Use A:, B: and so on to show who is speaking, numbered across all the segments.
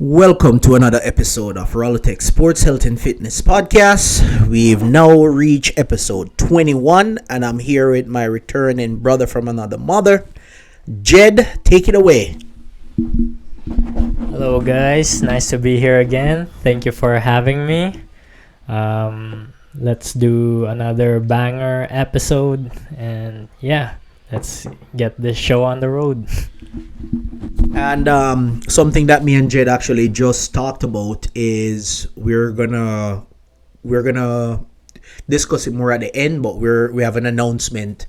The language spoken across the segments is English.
A: Welcome to another episode of RalloTech Sports Health and Fitness Podcast. We've now reached episode 21, and I'm here with my returning brother from another mother, Jed. Take it away.
B: Hello guys, nice to be here again. Thank you for having me. Let's do another banger episode, and let's get this show on the road.
A: And something that me and Jed actually just talked about is we're gonna discuss it more at the end, but we have an announcement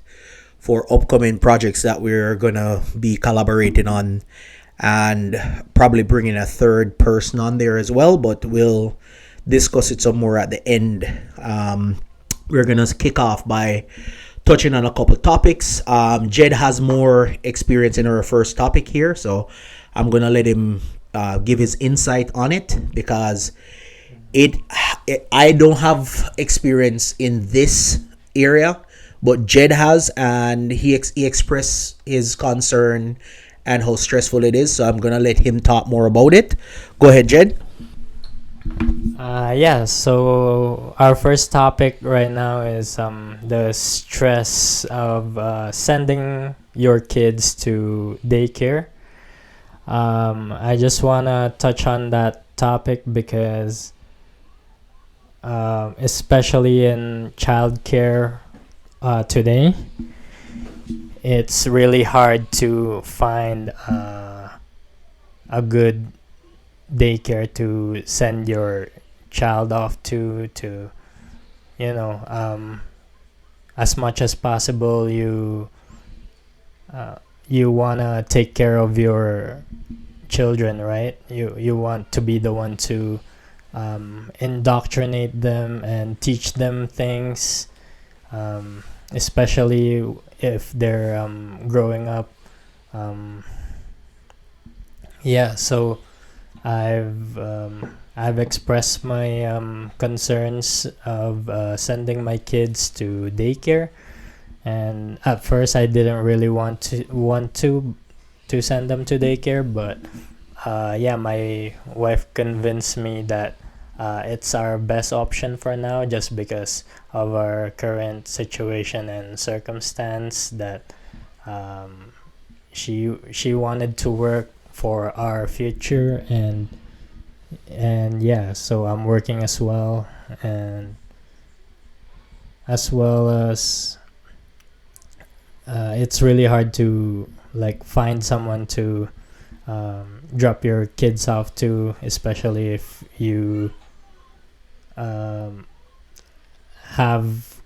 A: for upcoming projects that we're gonna be collaborating on, and probably bringing a third person on there as well. But we'll discuss it some more at the end. We're gonna kick off by touching on a couple topics. Jed has more experience in our first topic here, so I'm gonna let him give his insight on it, because I don't have experience in this area, but Jed has, and he expressed his concern and how stressful it is. So I'm gonna let him talk more about it. Go ahead, Jed.
B: So our first topic right now is the stress of sending your kids to daycare. I just want to touch on that topic because especially in childcare today, it's really hard to find a good daycare to send your child off to as much as possible you want to take care of your children, right? You want to be the one to indoctrinate them and teach them things, especially if they're growing up. So I've expressed my concerns of sending my kids to daycare, and at first I didn't really want to send them to daycare, but my wife convinced me that it's our best option for now, just because of our current situation and circumstance, that she wanted to work for our future, and so I'm working as well, and as well as it's really hard to find someone to drop your kids off to, especially if you have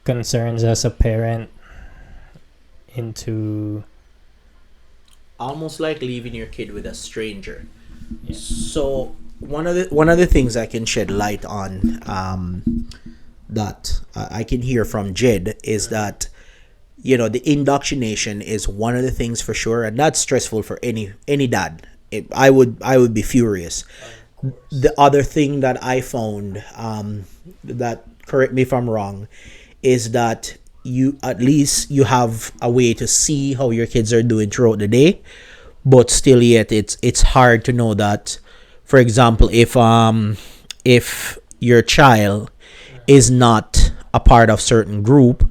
B: concerns as a parent into
A: Almost like leaving your kid with a stranger. Yeah. So one of the things I can shed light on, that I can hear from Jed, is that the indoctrination is one of the things for sure, and that's stressful for any dad. I would be furious. The other thing that I found, that, correct me if I'm wrong, is that you have a way to see how your kids are doing throughout the day, but still yet it's hard to know that, for example, if your child is not a part of certain group,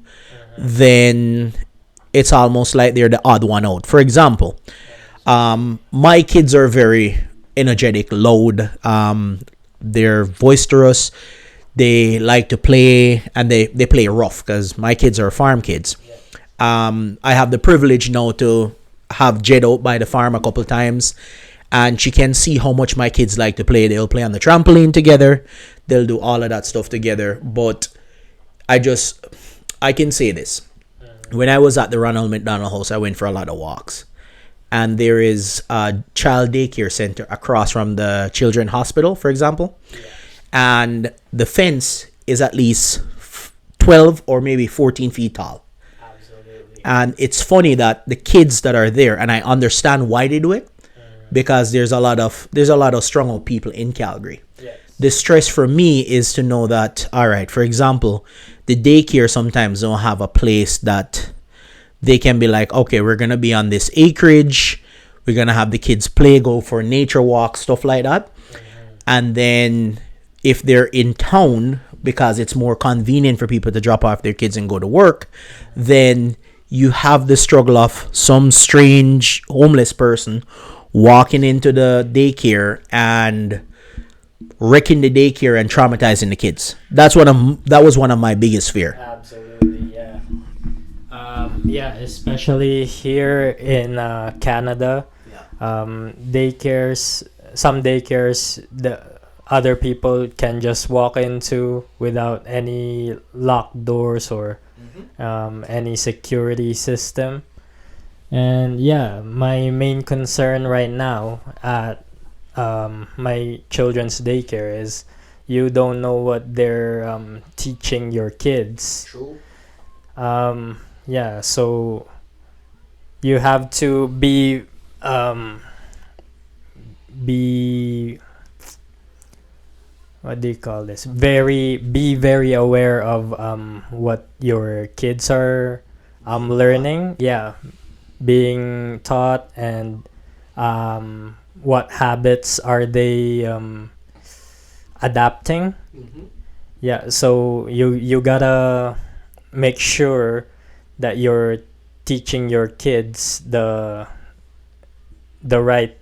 A: then it's almost like they're the odd one out. For example, my kids are very energetic, loud, they're boisterous. They like to play, and they play rough, because my kids are farm kids. I have the privilege now to have Jed out by the farm a couple times, and she can see how much my kids like to play. They'll play on the trampoline together. They'll do all of that stuff together. But I can say this. When I was at the Ronald McDonald House, I went for a lot of walks. And there is a child daycare center across from the Children's Hospital, for example. Yeah. And the fence is at least 12 or maybe 14 feet tall. Absolutely. And it's funny that the kids that are there, and I understand why they do it, because there's a lot of strong people in Calgary. Yes. The stress for me is to know that, all right, for example, the daycare sometimes don't have a place that they can be like, okay, we're going to be on this acreage. We're gonna have the kids play, go for nature walks, stuff like that. And then if they're in town, because it's more convenient for people to drop off their kids and go to work, then you have the struggle of some strange homeless person walking into the daycare and wrecking the daycare and traumatizing the kids. That was one of my biggest fear.
B: Absolutely, yeah. Yeah, especially here in Canada, daycares, some daycares, the other people can just walk into without any locked doors or any security system. And yeah, my main concern right now at my children's daycare is you don't know what they're teaching your kids.
A: True.
B: Yeah, so you have to be what do you call this? Be very aware of what your kids are learning. Yeah, being taught, and what habits are they adapting. Yeah, so you gotta make sure that you're teaching your kids the right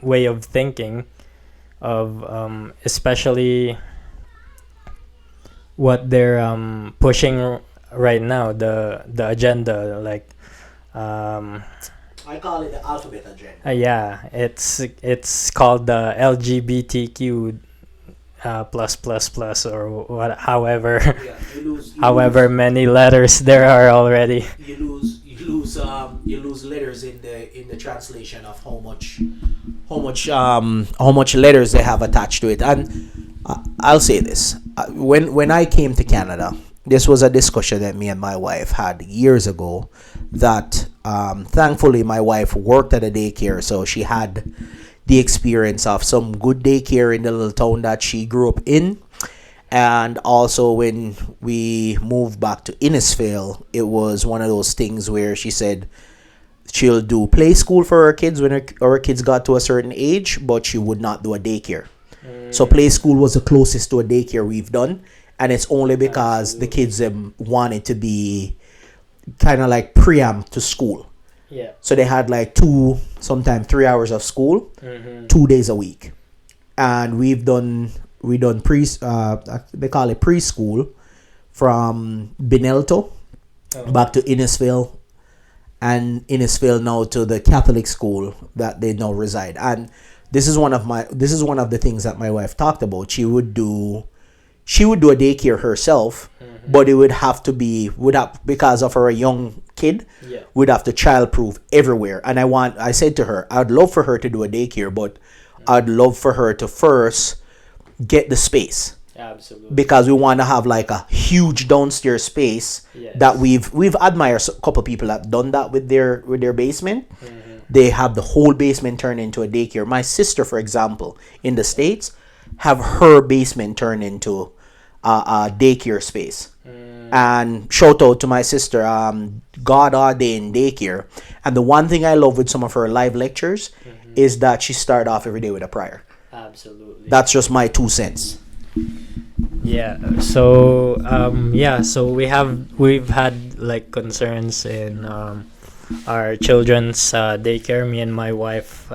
B: way of thinking, of especially what they're pushing right now, the agenda, like
A: I call it the alphabet agenda.
B: yeah, it's called the LGBTQ plus plus plus, or what, however
A: Yeah, you
B: however many letters there are already.
A: you lose letters in the translation of how much letters they have attached to it. And I'll say this: when I came to Canada, this was a discussion that me and my wife had years ago. That thankfully my wife worked at a daycare, so she had the experience of some good daycare in the little town that she grew up in. And also when we moved back to Innisfail, it was one of those things where she said she'll do play school for her kids when her kids got to a certain age, but she would not do a daycare. So play school was the closest to a daycare we've done, and it's only because the kids wanted to be kind of like preamp to school.
B: Yeah.
A: So they had like 2, sometimes 3 hours of school, 2 days a week, and we done they call it preschool from Benelto back to Innisfail, and Innisfail now to the Catholic school that they now reside. And this is one of the things that my wife talked about. She would do a daycare herself, but it would have to be because of her young kid, would have to childproof everywhere. And I said to her, I'd love for her to do a daycare, but I'd love for her to first get the space.
B: Absolutely.
A: Because we want to have like a huge downstairs space.
B: Yes.
A: That we've admired a couple people that done that with their basement. They have the whole basement turned into a daycare. My sister, for example, in the States, have her basement turned into a daycare space. And shout out to my sister, God ordained daycare. And the one thing I love with some of her live lectures is that she started off every day with a prayer.
B: Absolutely.
A: That's just my 2 cents.
B: Yeah. So so we've had like concerns in our children's daycare. Me and my wife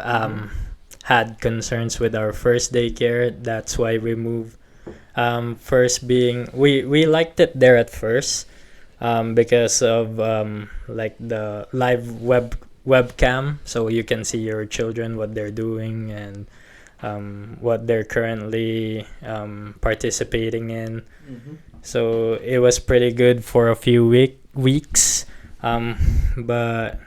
B: had concerns with our first daycare. That's why we moved. First being we liked it there at first because of like the live webcam, so you can see your children, what they're doing, and what they're currently participating in. So it was pretty good for a few weeks, but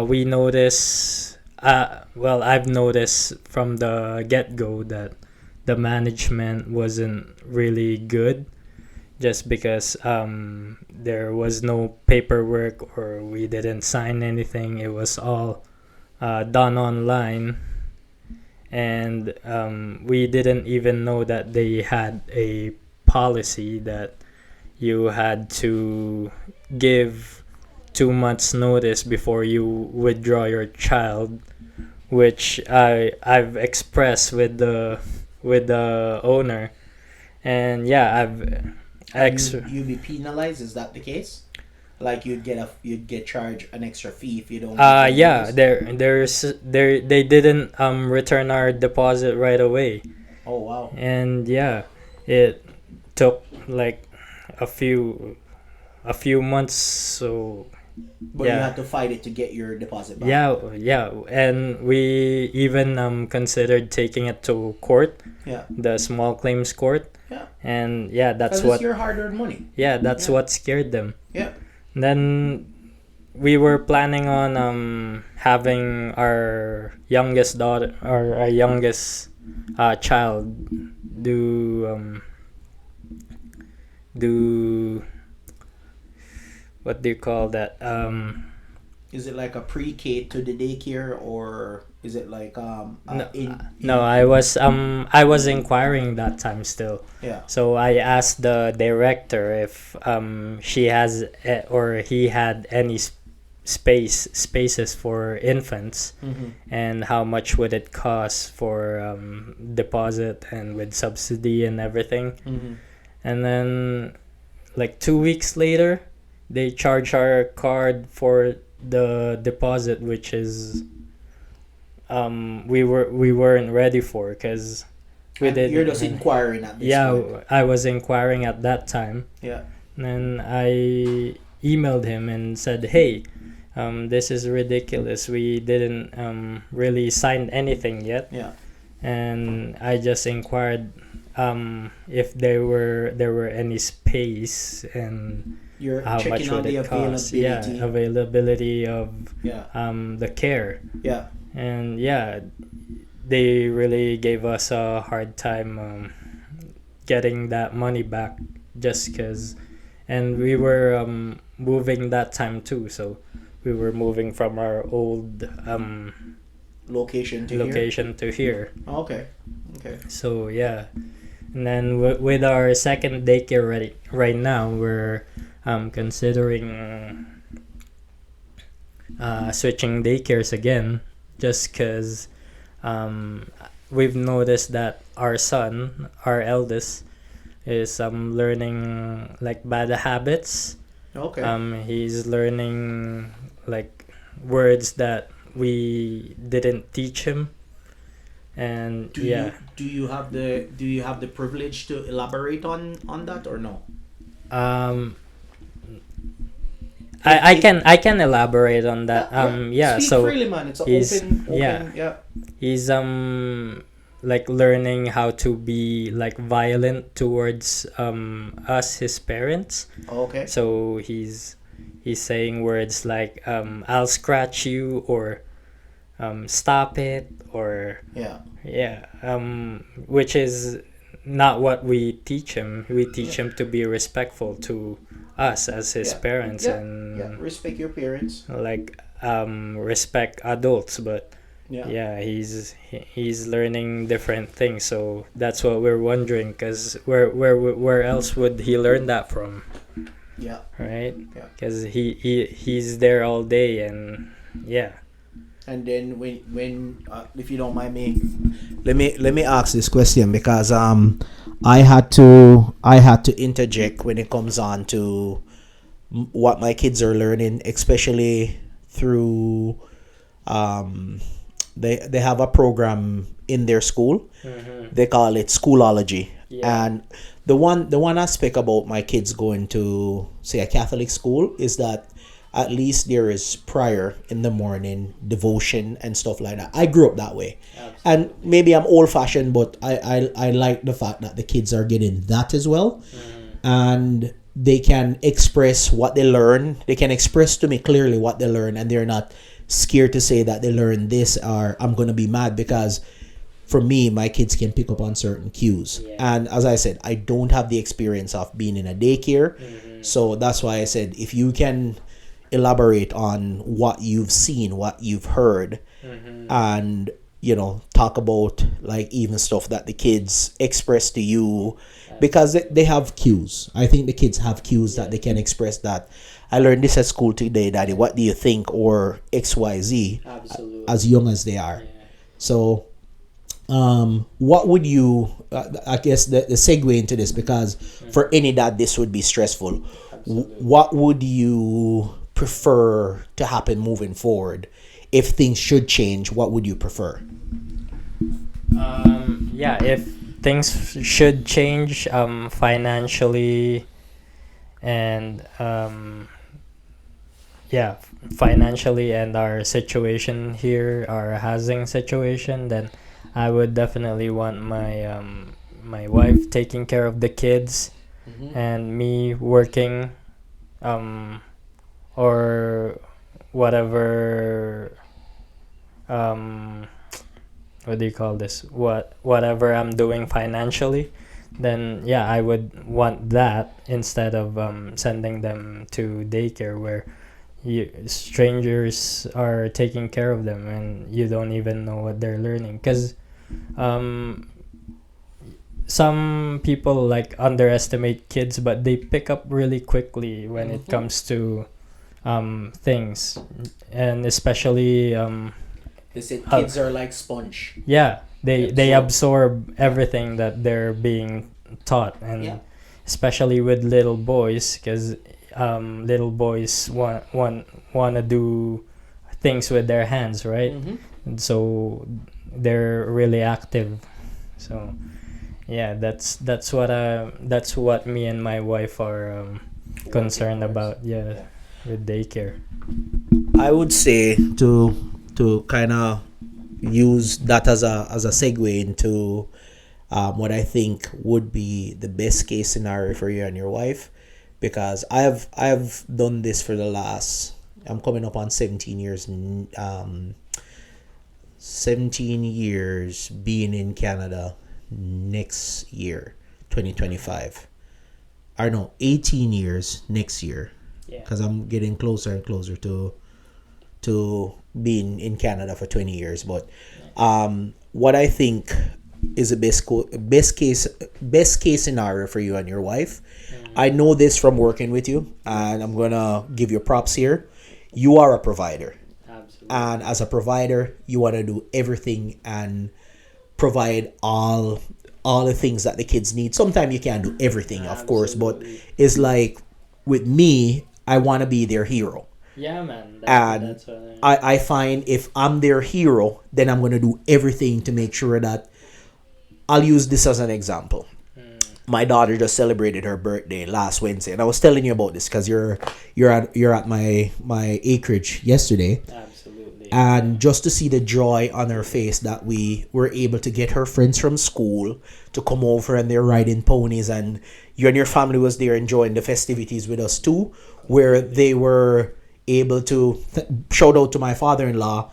B: we noticed I've noticed from the get-go that the management wasn't really good, just because there was no paperwork, or we didn't sign anything. It was all done online, and we didn't even know that they had a policy that you had to give 2 months notice before you withdraw your child, which I've expressed with the owner, and yeah,
A: You'd be penalized. Is that the case? Like you'd get charged an extra fee if you don't give them
B: yeah,
A: notice?
B: they didn't return our deposit right away,
A: Oh wow.
B: and yeah, it took like a few months. So
A: But you
B: yeah,
A: had to fight it to get your deposit back.
B: yeah, and we even considered taking it to court,
A: Yeah.
B: the small claims court,
A: Yeah.
B: and yeah, that's
A: Because it's
B: what
A: your hard-earned money.
B: that's
A: Yeah.
B: what scared them.
A: Yeah.
B: Then we were planning on having our youngest daughter or our youngest child do do what do you call that?
A: Is it like a pre-K to the daycare, or is it like
B: No,
A: in
B: no, I was inquiring that time still.
A: yeah.
B: So I asked the director if she has or he had any spaces for infants,
A: Mm-hmm.
B: and how much would it cost for deposit and with subsidy and everything.
A: Mm-hmm.
B: And then like 2 weeks later, they charge our card for the deposit, which is we weren't ready for, because we
A: And
B: did.
A: you're just inquiring at this
B: Yeah,
A: point.
B: I was inquiring at that time.
A: Yeah.
B: And I emailed him and said, "Hey, this is ridiculous. We didn't really sign anything yet."
A: Yeah.
B: And I just inquired if there were any space and
A: You're
B: how much
A: checking on
B: would
A: the
B: it cost. Yeah,
A: availability.
B: availability of
A: Yeah.
B: the care.
A: Yeah.
B: And yeah, they really gave us a hard time getting that money back, just because, and we were moving that time too, so we were moving from our old
A: Location to here.
B: location to here.
A: Oh, okay. Okay.
B: So yeah, and then with our second daycare right now, we're considering switching daycares again, just because we've noticed that our son, our eldest, is learning like bad habits.
A: Okay.
B: He's learning like words that we didn't teach him, and
A: Do you have the privilege to elaborate on that or no?
B: um I can elaborate on that.
A: Speak
B: So
A: freely, man. It's an
B: he's-
A: open.
B: yeah.
A: Yeah.
B: he's like learning how to be like violent towards us, his parents.
A: Okay.
B: So he's saying words like I'll scratch you, or stop it, or
A: Yeah.
B: yeah, which is not what we teach him. We teach him to be respectful to us as his
A: Yeah.
B: parents,
A: Yeah.
B: and
A: Yeah. Respect your parents.
B: like respect adults. But
A: Yeah.
B: yeah, he's learning different things, so that's what we're wondering, because where else would he learn that from,
A: Yeah.
B: right?
A: Yeah.
B: Because he's there all day, and yeah.
A: And then when if you don't mind me, let me ask this question, because I had to interject when it comes on to what my kids are learning, especially through they have a program in their school. They call it Schoolology.
B: Yeah.
A: And the one aspect about my kids going to, say, a Catholic school is that at least there is prayer in the morning, devotion and stuff like that. I grew up that way.
B: Absolutely.
A: And maybe I'm old fashioned, but I like the fact that the kids are getting that as well. And they can express what they learn. They can express to me clearly what they learn, and they're not scared to say that they learn this, or I'm going to be mad, because for me, my kids can pick up on certain cues.
B: Yeah.
A: And as I said, I don't have the experience of being in a daycare. So that's why I said, if you can elaborate on what you've seen, what you've heard, and talk about like even stuff that the kids express to you, because they have cues. I think the kids have cues that they can express that, I learned this at school today, Daddy. What do you think? Or XYZ,
B: Absolutely.
A: as young as they are.
B: Yeah.
A: So, what would you? I guess the segue into this, because for any dad this would be stressful.
B: Absolutely.
A: What would you prefer to happen moving forward? If things should change, what would you prefer?
B: Yeah, if things should change financially and yeah, financially and our situation here, our housing situation, then I would definitely want my wife taking care of the kids and me working um or whatever um what do you call this, whatever I'm doing financially, then yeah, I would want that instead of sending them to daycare where strangers are taking care of them and you don't even know what they're learning, because um some people like underestimate kids, but they pick up really quickly when it comes to things, and especially
A: They said
B: Uh,
A: kids are like sponge.
B: yeah, they
A: Absorb.
B: absorb everything that they're being taught, and
A: Yeah.
B: especially with little boys, because little boys want to do things with their hands, right? And so they're really active. So yeah, that's what me and my wife are concerned about. Yeah, with daycare.
A: I would say to kind of use that as a segue into what I think would be the best case scenario for you and your wife, because I've done this for the last, I'm coming up on 17 years, 17 years being in Canada next year, 2025. Or no, 18 years next year,
B: Yeah.
A: because I'm getting closer and closer to being in Canada for 20 years. But what I think is a best case scenario for you and your wife. I know this from working with you, and I'm gonna give you props here. You are a provider,
B: Absolutely.
A: and as a provider, you want to do everything and provide all the things that the kids need. Sometimes you can't do everything, of course, but
B: Absolutely.
A: it's like with me, I want to be their hero.
B: Yeah, man.
A: And
B: That's what
A: I find if I'm their hero, then I'm going to do everything to make sure that, I'll use this as an example. My daughter just celebrated her birthday last Wednesday, and I was telling you about this because you're at my acreage yesterday,
B: absolutely.
A: and just to see the joy on her face that we were able to get her friends from school to come over, and they're riding ponies, and you and your family was there enjoying the festivities with us too, where they were able to shout out to my father-in-law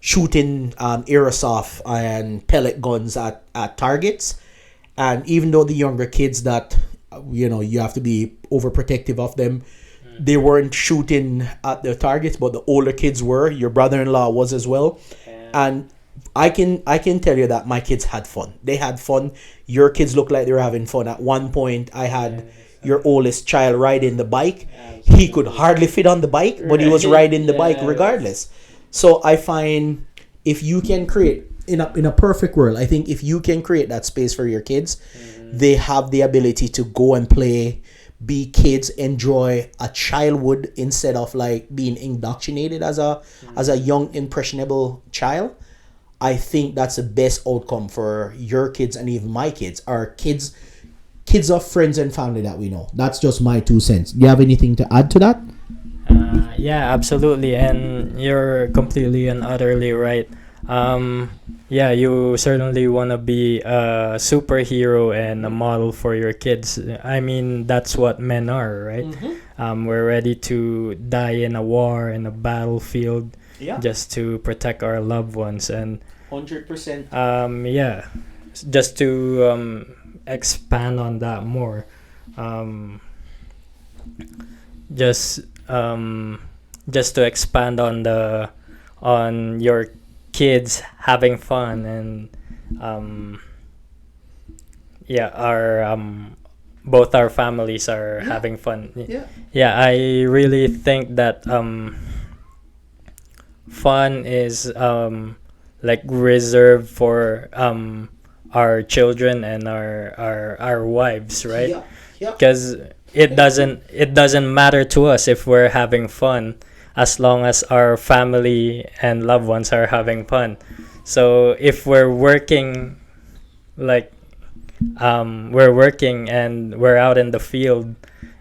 A: shooting airsoft and pellet guns at targets. And even though the younger kids that you have to be overprotective of them, they weren't shooting at the targets, but the older kids were. Your brother-in-law was as well. And I can tell you that my kids had fun. They had fun. Your kids look like they were having fun. At one point, I had your oldest child riding the bike. He could hardly fit on the bike, but he was riding the bike regardless. So I find, if you can create in a perfect world, I think if you can create that space for your kids, they have the ability to go and play, be kids, enjoy a childhood instead of like being indoctrinated as a young impressionable child. I think that's the best outcome for your kids and even my kids, our kids of friends and family that we know. That's just my 2 cents. Do you have anything to add to that?
B: Yeah, absolutely, and you're completely and utterly right. Yeah, you certainly want to be a superhero and a model for your kids. I mean, that's what men are, right? We're ready to die in a war, in a battlefield,
A: Yeah,
B: just to protect our loved ones. And
A: 100%.
B: yeah, just to expand on that more, um, just just to expand on your kids having fun, and yeah, our both our families are
A: Yeah.
B: having fun.
A: Yeah.
B: Yeah, I really think that fun is like reserved for our children and our wives, right?
A: Yeah. Yeah.
B: Because it doesn't matter to us if we're having fun, as long as our family and loved ones are having fun. So if we're working, like we're working and we're out in the field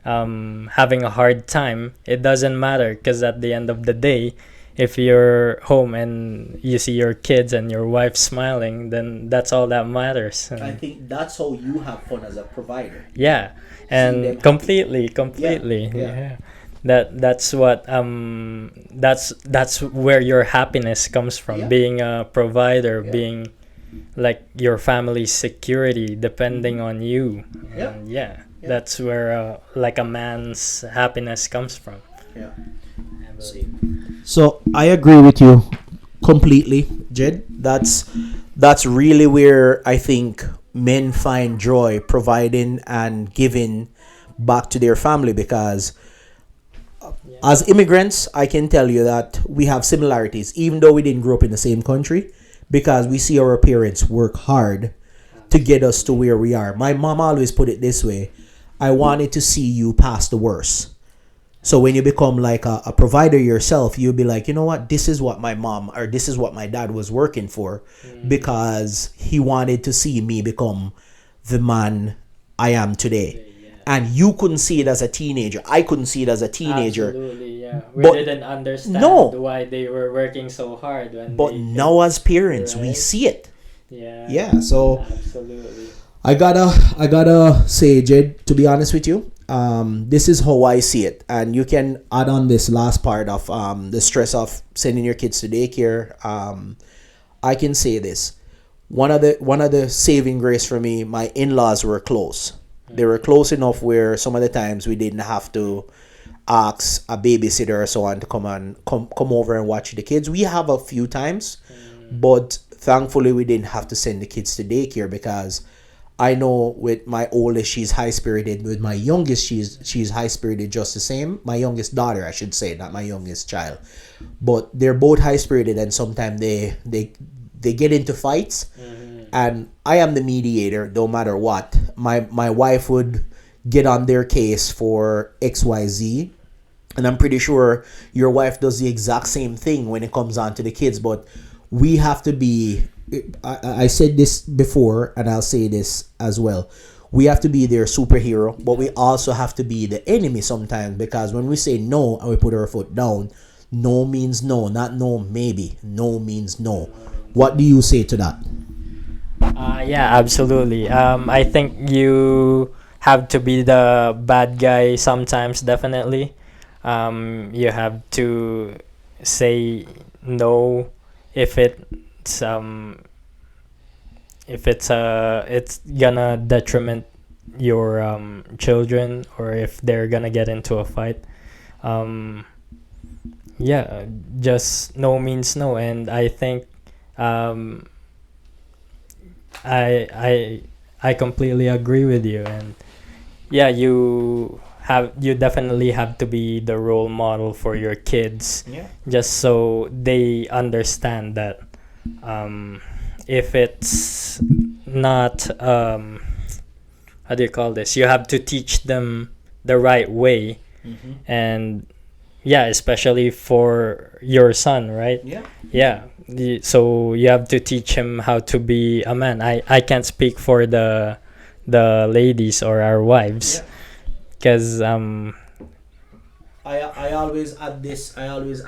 B: having a hard time, it doesn't matter, because at the end of the day, if you're home and you see your kids and your wife smiling, then that's all that matters.
A: I think that's how you have fun as a provider.
B: Yeah,
A: Seeing them
B: and
A: happy.
B: completely,
A: Yeah.
B: yeah. That's what that's where your happiness comes from.
A: Yeah.
B: Being a provider,
A: Yeah.
B: being like your family's security, depending on you.
A: Yeah.
B: And yeah,
A: Yeah.
B: that's where like a man's happiness comes from.
A: Yeah. So I agree with you completely, Jed. That's really where I think men find joy providing and giving back to their family, because as immigrants, I can tell you that we have similarities, even though we didn't grow up in the same country, because we see our parents work hard to get us to where we are. My mom always put it this way: I wanted to see you past the worst. So when you become like a provider yourself, you'll be like, you know what, this is what my mom or this is what my dad was working for, because he wanted to see me become the man I am today. And you couldn't see it as a teenager. I couldn't see it as a teenager.
B: Absolutely, yeah. We
A: But
B: didn't understand
A: no.
B: why they were working so hard when
A: But
B: they
A: now as parents, we
B: right?
A: see it.
B: Yeah.
A: Yeah, so
B: Absolutely.
A: I gotta say, Jed, to be honest with you, this is how I see it, and you can add on this last part of the stress of sending your kids to daycare. I can say this: one of the saving grace for me, my in-laws were close. They were close enough where some of the times we didn't have to ask a babysitter or so on to come over and watch the kids. We have a few times, but thankfully we didn't have to send the kids to daycare, because I know with my oldest, she's high spirited. With my youngest, she's high spirited just the same. My youngest daughter, I should say, not my youngest child, but they're both high spirited, and sometimes they get into fights, and I am the mediator. No matter what, my wife would get on their case for XYZ, and I'm pretty sure your wife does the exact same thing when it comes on to the kids. But we have to be, I said this before and I'll say this as well, we have to be their superhero, but we also have to be the enemy sometimes, because when we say no and we put our foot down, no means no, not no maybe, no means no. What do you say to that?
B: Yeah, absolutely. I think you have to be the bad guy sometimes, definitely. You have to say no if it's gonna detriment your children, or if they're gonna get into a fight. Yeah, just no means no, and I think um, I completely agree with you, and yeah, you definitely have to be the role model for your kids,
A: Yeah.
B: just so they understand that if it's not how do you call this, you have to teach them the right way. And yeah, especially for your son, right?
A: Yeah.
B: Yeah, so you have to teach him how to be a man. I can't speak for the ladies or our wives, because
A: I always add this. I always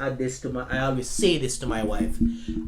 A: say this to my wife.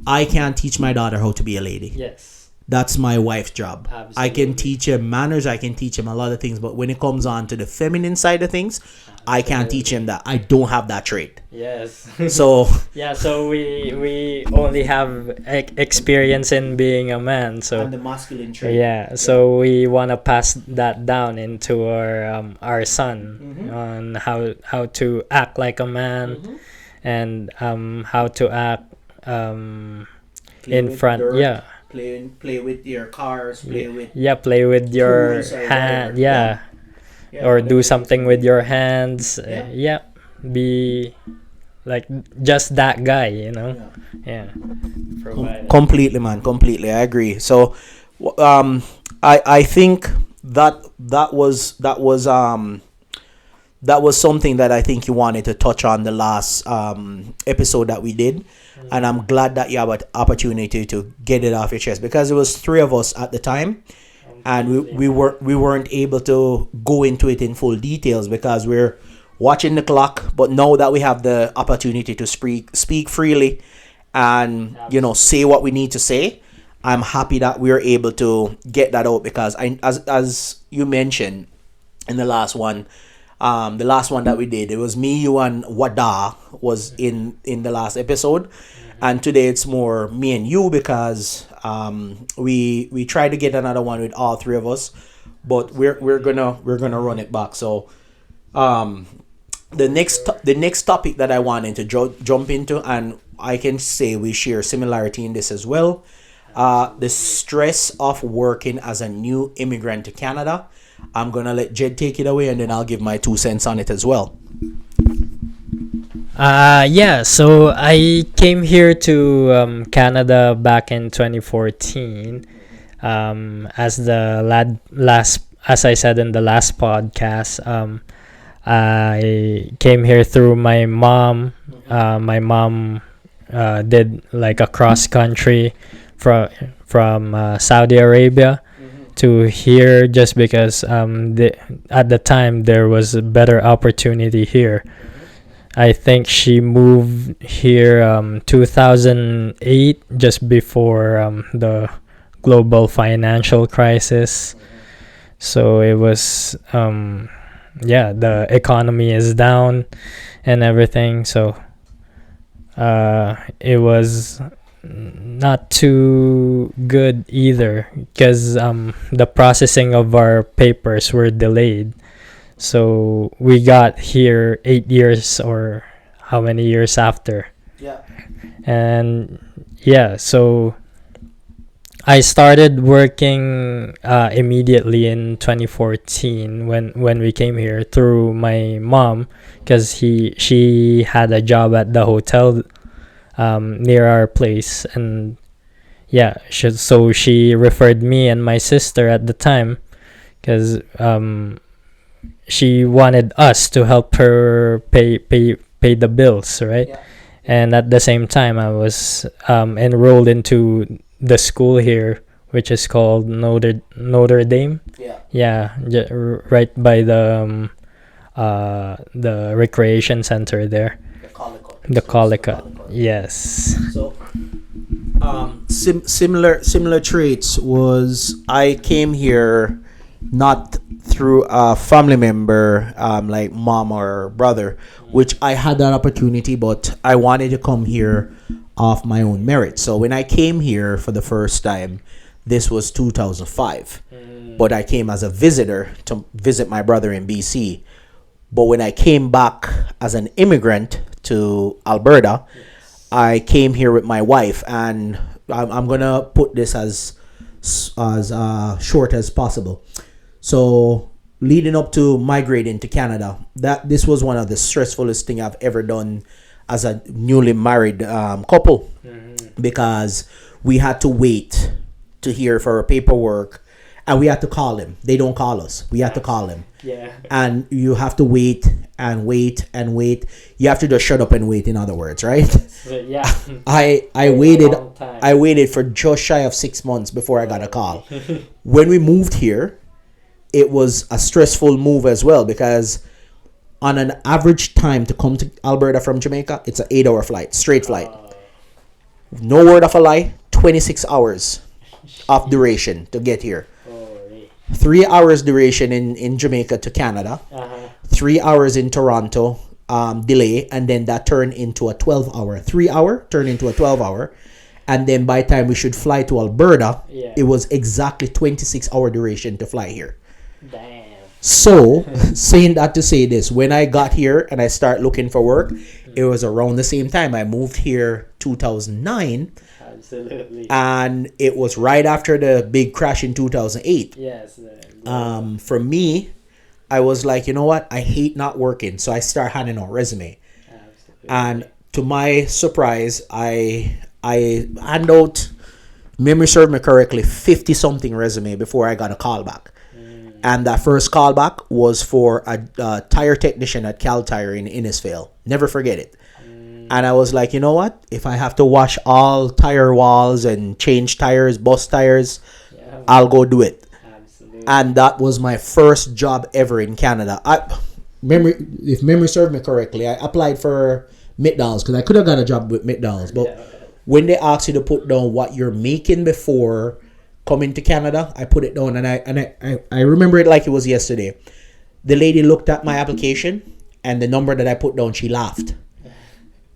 A: I can't teach my daughter how to be a lady.
B: yes,
A: That's my wife's job. I can
B: Absolutely.
A: teach him manners. I can teach him a lot of things. But when it comes on to the feminine side of things, I can't teach him that. I don't have that trait.
B: yes.
A: So
B: Yeah, so we only have experience in being a man, so
A: the masculine trait.
B: yeah, so we want to pass that down into our son, on how to act like a man, and how to act
A: Play
B: in
A: with
B: front.
A: dirt,
B: Yeah,
A: play with your cars. Play with
B: yeah, play with your
A: tools or
B: hand.
A: whatever.
B: Yeah, or do something with your hands. Yeah, be like just that guy, you know. Yeah. Provide it.
A: Completely, man. Completely, I agree. So, I think that was something that I think you wanted to touch on the last episode that we did, and I'm glad that you have an opportunity to get it off your chest, because it was three of us at the time, and we weren't able to go into it in full details because we're watching the clock. But now that we have the opportunity to speak freely and say what we need to say, I'm happy that we are able to get that out, because as you mentioned in the last one. The last one that we did, it was me, you, and Wada was in the last episode, and today it's more me and you, because we tried to get another one with all three of us, but we're gonna run it back. So the next topic that I wanted to jump into, and I can say we share similarity in this as well, the stress of working as a new immigrant to Canada. I'm going to let Jed take it away, and then I'll give my 2 cents on it as well.
B: Yeah, so I came here to Canada back in 2014. As I said in the last podcast, I came here through my mom. My mom did like a cross country from Saudi Arabia to here, just because at the time there was a better opportunity here. I think she moved here 2008, just before the global financial crisis. So it was the economy is down and everything, so it was not too good either, because the processing of our papers were delayed. So we got here 8 years or how many years after. And so I started working immediately in 2014 when we came here through my mom, because she had a job at the hotel near our place, and so she referred me and my sister at the time, because she wanted us to help her pay the bills, right? And at the same time, I was enrolled into the school here, which is called Notre Dame. Right by the recreation center there. The Colicut. Yes.
A: So, similar traits was, I came here not through a family member, like mom or brother, which I had that opportunity, but I wanted to come here off my own merit. So when I came here for the first time, this was 2005, but I came as a visitor to visit my brother in BC. But when I came back as an immigrant to Alberta, I came here with my wife, and I'm gonna put this as short as possible. So leading up to migrating to Canada, this was one of the stressfulest thing I've ever done as a newly married couple, because we had to wait to hear for our paperwork, and we had to call him. They don't call us. We had to call him. And you have to wait and wait and wait. You have to just shut up and wait, in other words, right? I waited for just shy of 6 months before I got a call. When we moved here, it was a stressful move as well, because on an average time to come to Alberta from Jamaica, it's an 8-hour flight, straight flight. No word of a lie, 26 hours of duration to get here. 3 hours duration in Jamaica to Canada, 3 hours in Toronto, delay, and then that turned into a 12-hour. 3 hour turned into a 12-hour, and then by the time we should fly to Alberta, it was exactly 26-hour duration to fly here.
B: Damn.
A: So, saying that to say this, when I got here and I start looking for work, it was around the same time. I moved here 2009.
B: Absolutely.
A: And it was right after the big crash in 2008.
B: Yes.
A: For me, I was like, you know what? I hate not working. So I start handing out resume.
B: Absolutely.
A: And to my surprise, I hand out, memory served me correctly, 50 something resume before I got a call back. And that first callback was for a tire technician at Cal Tire in Innisfail. Never forget it. And I was like, you know what? If I have to wash all tire walls and change tires, bust tires,
B: Yeah.
A: I'll go do it.
B: Absolutely.
A: And that was my first job ever in Canada. If memory served me correctly, I applied for McDonald's because I could have got a job with McDonald's. But when they ask you to put down what you're making before coming to Canada, I put it down, and I remember it like it was yesterday. The lady looked at my application, and the number that I put down, she laughed.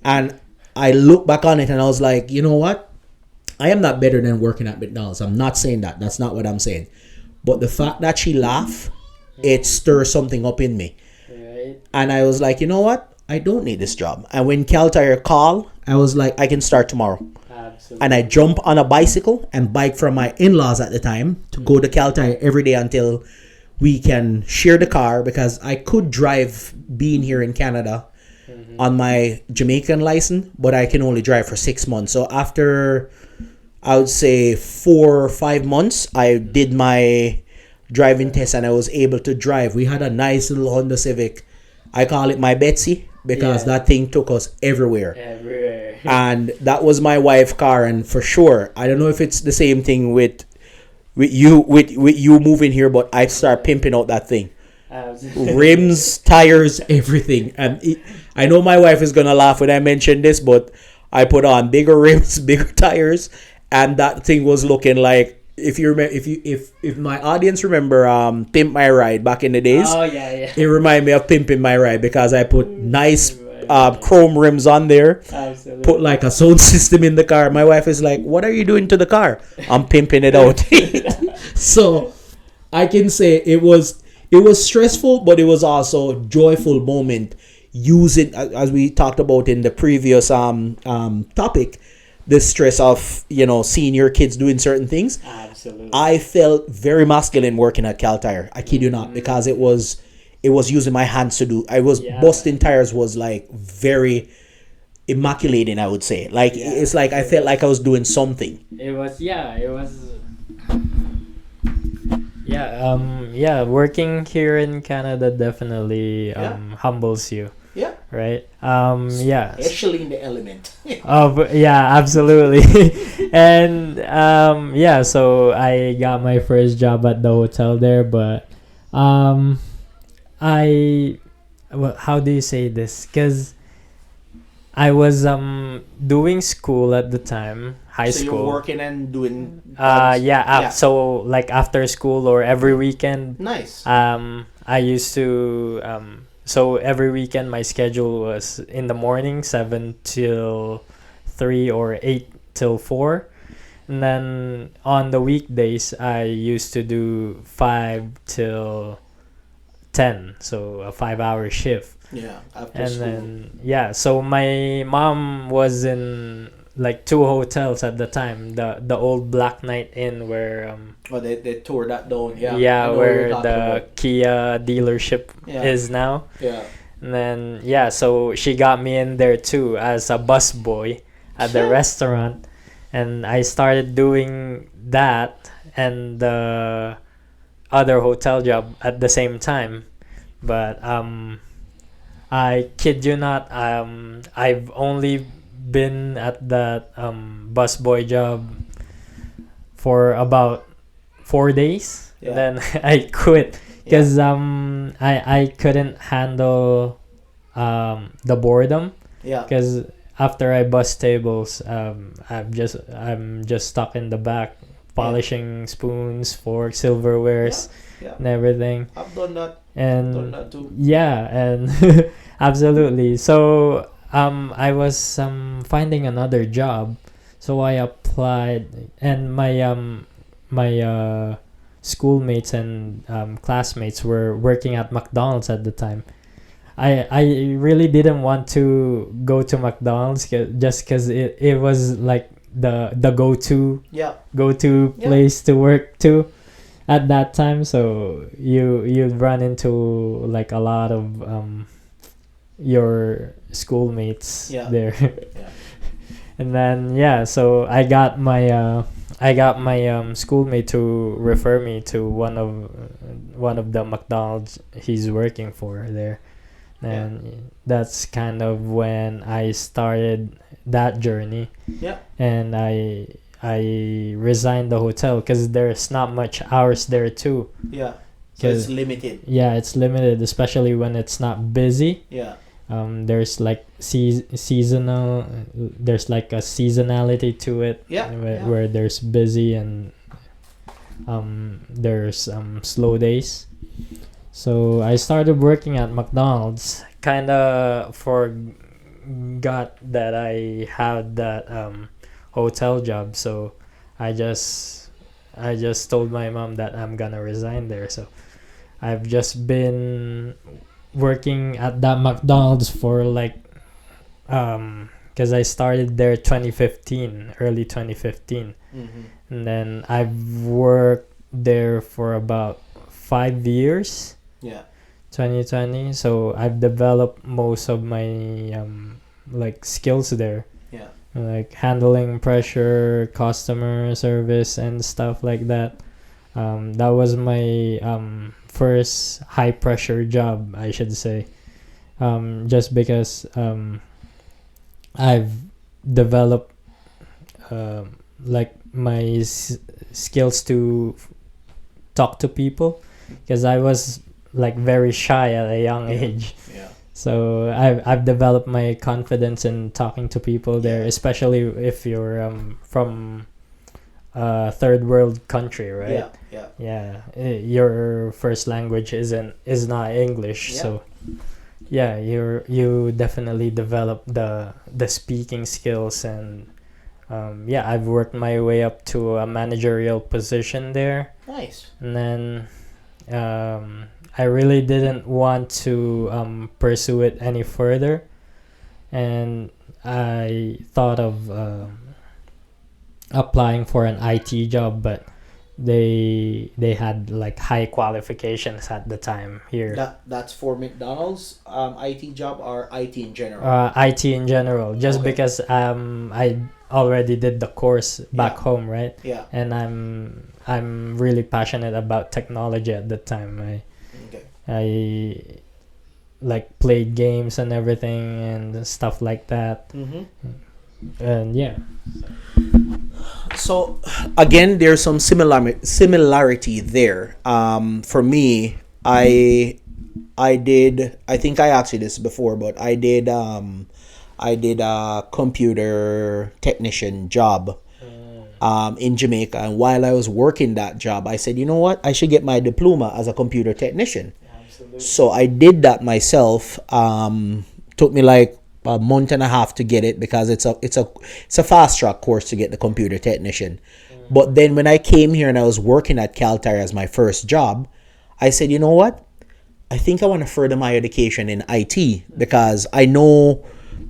A: And I looked back on it, and I was like, you know what? I am not better than working at McDonald's. I'm not saying that. That's not what I'm saying. But the fact that she laughed, it stirs something up in me.
B: Right.
A: And I was like, you know what? I don't need this job. And when Cal Tire called, I was like, I can start tomorrow.
B: Absolutely.
A: And I jump on a bicycle and bike from my in-laws at the time to go to Cal Tire every day until we can share the car, because I could drive being here in Canada on my Jamaican license, but I can only drive for 6 months. So after, I would say 4 or 5 months, I did my driving test and I was able to drive. We had a nice little Honda Civic. I call it my Betsy because that thing took us everywhere.
B: Everywhere.
A: And that was my wife's car. And for sure, I don't know if it's the same thing with you moving here, but I start pimping out that thing. Rims, tires, everything. And I know my wife is gonna laugh when I mention this, but I put on bigger rims, bigger tires, and that thing was looking like, if you remember, if my audience remember Pimp My Ride back in the days, it reminded me of Pimping My Ride because I put nice chrome rims on there.
B: Absolutely.
A: Put like a sound system in the car. My wife is like, what are you doing to the car? I'm pimping it out. So I can say it was stressful, but it was also a joyful moment, using, as we talked about in the previous topic, the stress of seeing your kids doing certain things.
B: Absolutely.
A: I felt very masculine working at Cal Tire. I kid you not, because it was using my hands to do. I was busting tires was like very immaculating, I would say. Like it's like I felt like I was doing something.
B: It was working here in Canada definitely humbles you.
A: Yeah.
B: Right.
A: Especially in the element.
B: Absolutely. And so I got my first job at the hotel there, but how do you say this? Because I was doing school at the time, high school.
A: So you're working and doing.
B: So like after school or every weekend.
A: Nice.
B: I used to so every weekend my schedule was in the morning 7 till 3 or 8 till 4, and then on the weekdays I used to do 5 till 10, so a 5-hour shift.
A: After
B: And
A: school.
B: then so my mom was in like 2 hotels at the time, the old Black Knight Inn where
A: they tore that down.
B: where the Kia dealership is now. And then so she got me in there too as a busboy at the restaurant, and I started doing that and the other hotel job at the same time. But I kid you not, I've only been at that busboy job for about 4 days. Then I quit because I couldn't handle the boredom. Because after I bus tables, I'm just stuck in the back polishing spoons, forks, silverwares, and everything.
A: I've done that.
B: And
A: Done that too.
B: and absolutely. So I was finding another job, so I applied, and my schoolmates and classmates were working at McDonald's at the time. I really didn't want to go to McDonald's just because it was like the go-to place to work to. at that time, so you'd run into like a lot of your schoolmates
A: Yeah.
B: there.
A: Yeah.
B: And then yeah, so I got my schoolmate to refer me to one of the McDonald's he's working for there.
A: Yeah.
B: And that's kind of when I started that journey.
A: Yeah.
B: And I resigned the hotel because there's not much hours there too.
A: Yeah. So it's
B: 'Cause
A: limited.
B: yeah, it's limited, especially when it's not busy.
A: Yeah.
B: There's like seasonal. There's like a seasonality to it.
A: Yeah,
B: Where,
A: yeah.
B: where there's busy and there's slow days. So I started working at McDonald's. Kinda forgot that I had that hotel job. So I just told my mom that I'm gonna resign there. So I've just been working at that McDonald's for like because I started there 2015, early 2015,
A: Mm-hmm.
B: and then I've worked there for about 5 years,
A: Yeah.
B: 2020. So I've developed most of my like skills there,
A: Yeah.
B: like handling pressure, customer service, and stuff like that. That was my first high pressure job, I should say. Just because I've developed like my skills to talk to people, because I was like very shy at a young
A: Yeah.
B: age.
A: Yeah.
B: So I've developed my confidence in talking to people there,
A: Yeah.
B: especially if you're from a third world country, right?
A: Yeah. Yeah.
B: Yeah, your first language is not English.
A: Yeah.
B: So yeah, you definitely develop the speaking skills. And yeah, I've worked my way up to a managerial position there.
A: Nice.
B: And then I really didn't want to pursue it any further, and I thought of applying for an IT job, but they had like high qualifications at the time here.
A: That's for McDonald's IT job or IT in general.
B: IT in general, just
A: Okay.
B: because I already did the course back
A: Yeah.
B: home, right?
A: Yeah.
B: And I'm really passionate about technology at the time.
A: Okay.
B: I like played games and everything and stuff like that.
A: Mm-hmm.
B: And yeah.
A: So again, there's some similarity there. For me, I did. I think I asked you this before, but I did a computer technician job in Jamaica, and while I was working that job, I said, you know what, I should get my diploma as a computer technician.
B: Absolutely.
A: So I did that myself. Took me like a month and a half to get it, because it's a fast track course to get the computer technician. But then when I came here and I was working at Caltire as my first job, I said, you know what? I think I want to further my education in IT, because I know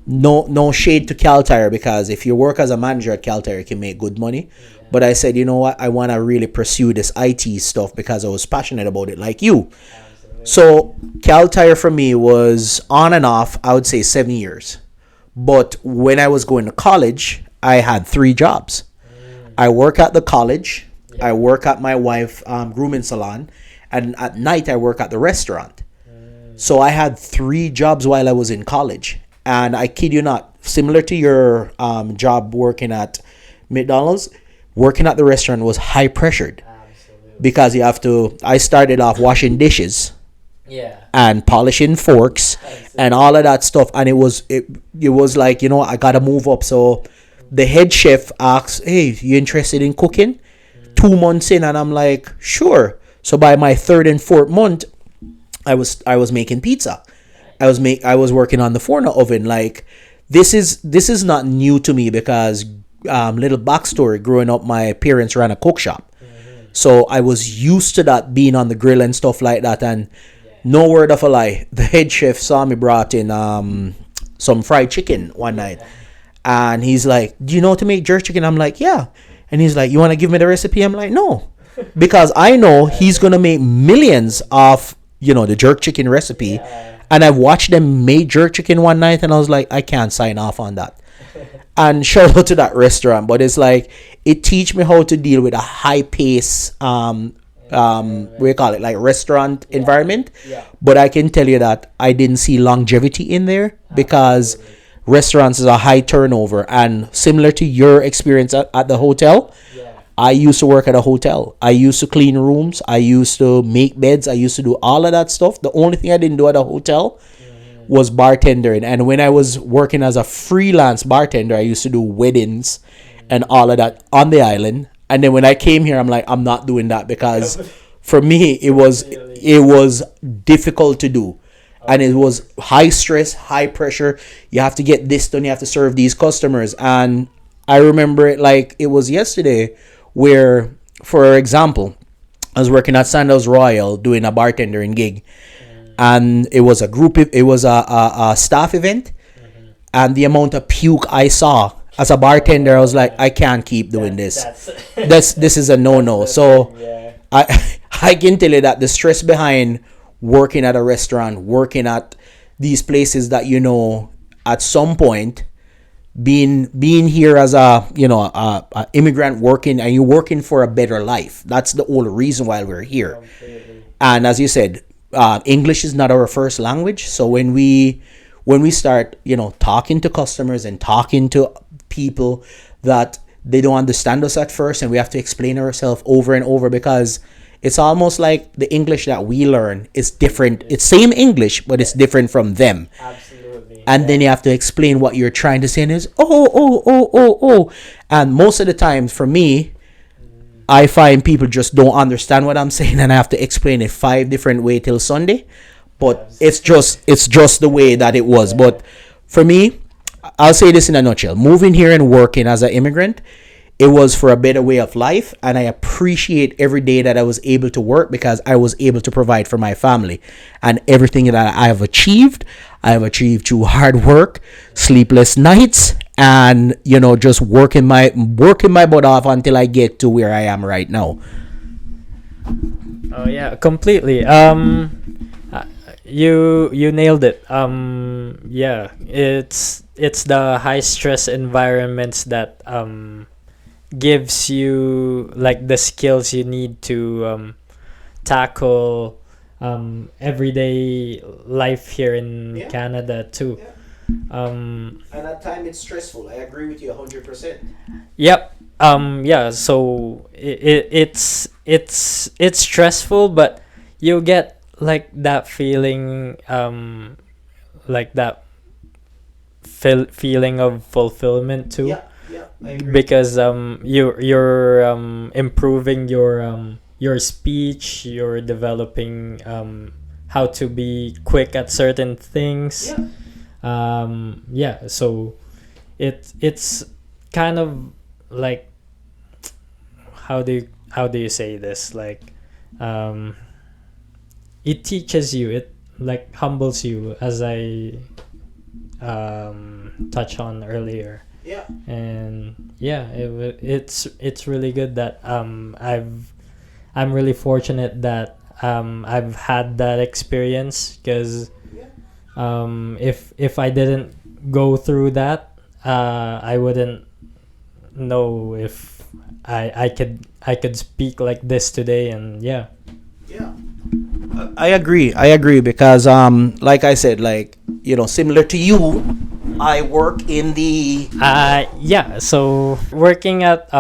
A: no shade to Caltire, because if you work as a manager at Caltire, you can make good money. But I said, you know what? I want to really pursue this IT stuff because I was passionate about it like you. So Caltire for me was on and off, I would say 7 years. But when I was going to college, I had 3 jobs. I work at the college, I work at my wife grooming salon, and at night I work at the restaurant. So I had 3 jobs while I was in college. And I kid you not, similar to your job working at McDonald's, working at the restaurant was high pressured.
B: Absolutely.
A: Because I started off washing dishes
B: Yeah.
A: and polishing forks and all of that stuff, and it was like, you know, I gotta move up. So the head chef asks, hey, you interested in cooking? 2 months in, and I'm like, sure. So by my 3rd and 4th month, I was making pizza. I was working on the Forno oven. Like, this is not new to me, because little backstory, growing up, my parents ran a cook shop. So I was used to that, being on the grill and stuff like that. And no word of a lie, the head chef saw me brought in some fried chicken one night. And he's like, do you know how to make jerk chicken? I'm like, yeah. And he's like, you want to give me the recipe? I'm like, no. because I know he's gonna make millions off the jerk chicken recipe, and I've watched them make jerk chicken one night, and I was like, I can't sign off on that. And shout out to that restaurant, but it's like it teach me how to deal with a high pace what do you call it, like restaurant environment. But I can tell you that I didn't see longevity in there because restaurants is a high turnover, and similar to your experience at the hotel. I used to work at a hotel. I used to clean rooms. I used to make beds. I used to do all of that stuff. The only thing I didn't do at a hotel was bartending. And when I was working as a freelance bartender, I used to do weddings and all of that on the island. And then when I came here, I'm like, I'm not doing that because for me, it was difficult to do. And it was high stress, high pressure. You have to get this done. You have to serve these customers. And I remember it like it was yesterday where, for example, I was working at Sandals Royal doing a bartending gig. And it was a staff event. And the amount of puke I saw as a bartender, I was like, I can't keep doing this. This is a no-no. So I can tell you that the stress behind working at a restaurant, working at these places that at some point being here as a immigrant working, and you're working for a better life. That's the whole reason why we're here.
B: Completely.
A: And as you said, English is not our first language. So when we start talking to customers and talking to people that they don't understand us at first, and we have to explain ourselves over and over, because it's almost like the English that we learn is different. It's same English, but it's different from them.
B: Absolutely.
A: And then you have to explain what you're trying to say, and it's oh. And most of the time, for me, I find people just don't understand what I'm saying, and I have to explain it 5 different ways till Sunday. But it's just the way that it was. But for me, I'll say this in a nutshell. Moving here and working as an immigrant, it was for a better way of life, and I appreciate every day that I was able to work, because I was able to provide for my family. And everything that I have achieved through hard work, sleepless nights, and just working my butt off until I get to where I am right now.
B: Oh yeah, completely. You nailed it. Yeah, it's the high stress environments that gives you like the skills you need to tackle everyday life here in Canada too.
A: And at times it's stressful. I agree with you 100%.
B: Yep. Yeah. So it's stressful, but you get like that feeling, like that feeling of fulfillment too.
A: Yeah, I agree.
B: Because you're improving your speech, you're developing how to be quick at certain things. So it's kind of like, how do you say this, like it teaches you, it like humbles you, as I touched on earlier. And it's really good that I'm really fortunate that I've had that experience, because if I didn't go through that, I wouldn't know if I could speak like this today. And
A: I agree because like I said, like similar to you, I work in the
B: so working at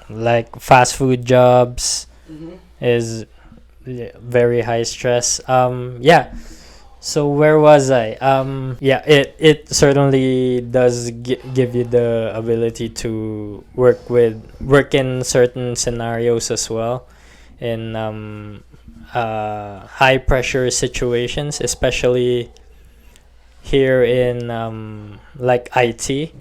B: like fast food jobs is very high stress. So where was I? It certainly does give you the ability to work in certain scenarios as well, in high pressure situations, especially here in like IT.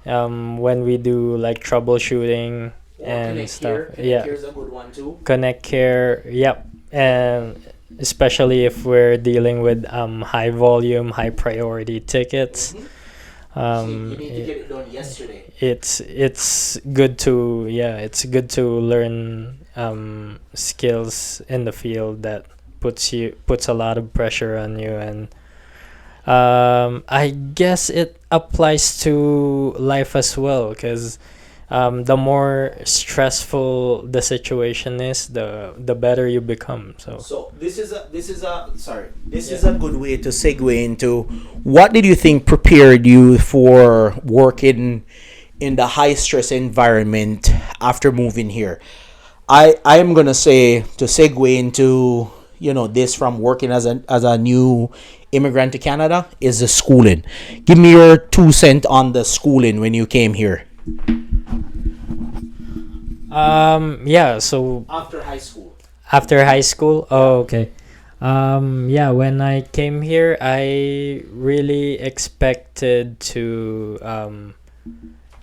B: When we do like troubleshooting and stuff.
A: Connect Care's a good one too.
B: Connect Care, yep. And especially if we're dealing with high volume, high priority tickets. Um,
A: need to get it done yesterday.
B: it's good to, yeah, it's good to learn skills in the field that puts a lot of pressure on you. And I guess it applies to life as well, because the more stressful the situation is, the better you become. So
A: So this is
B: yeah.
A: a good way to segue into what did you think prepared you for working in the high stress environment after moving here? I am gonna say to segue into this from working as a new immigrant to Canada is the schooling. Give me your 2 cent on the schooling when you came here
B: Yeah, so
A: after high school.
B: after high school, oh, okay. Yeah, when I came here, I really expected to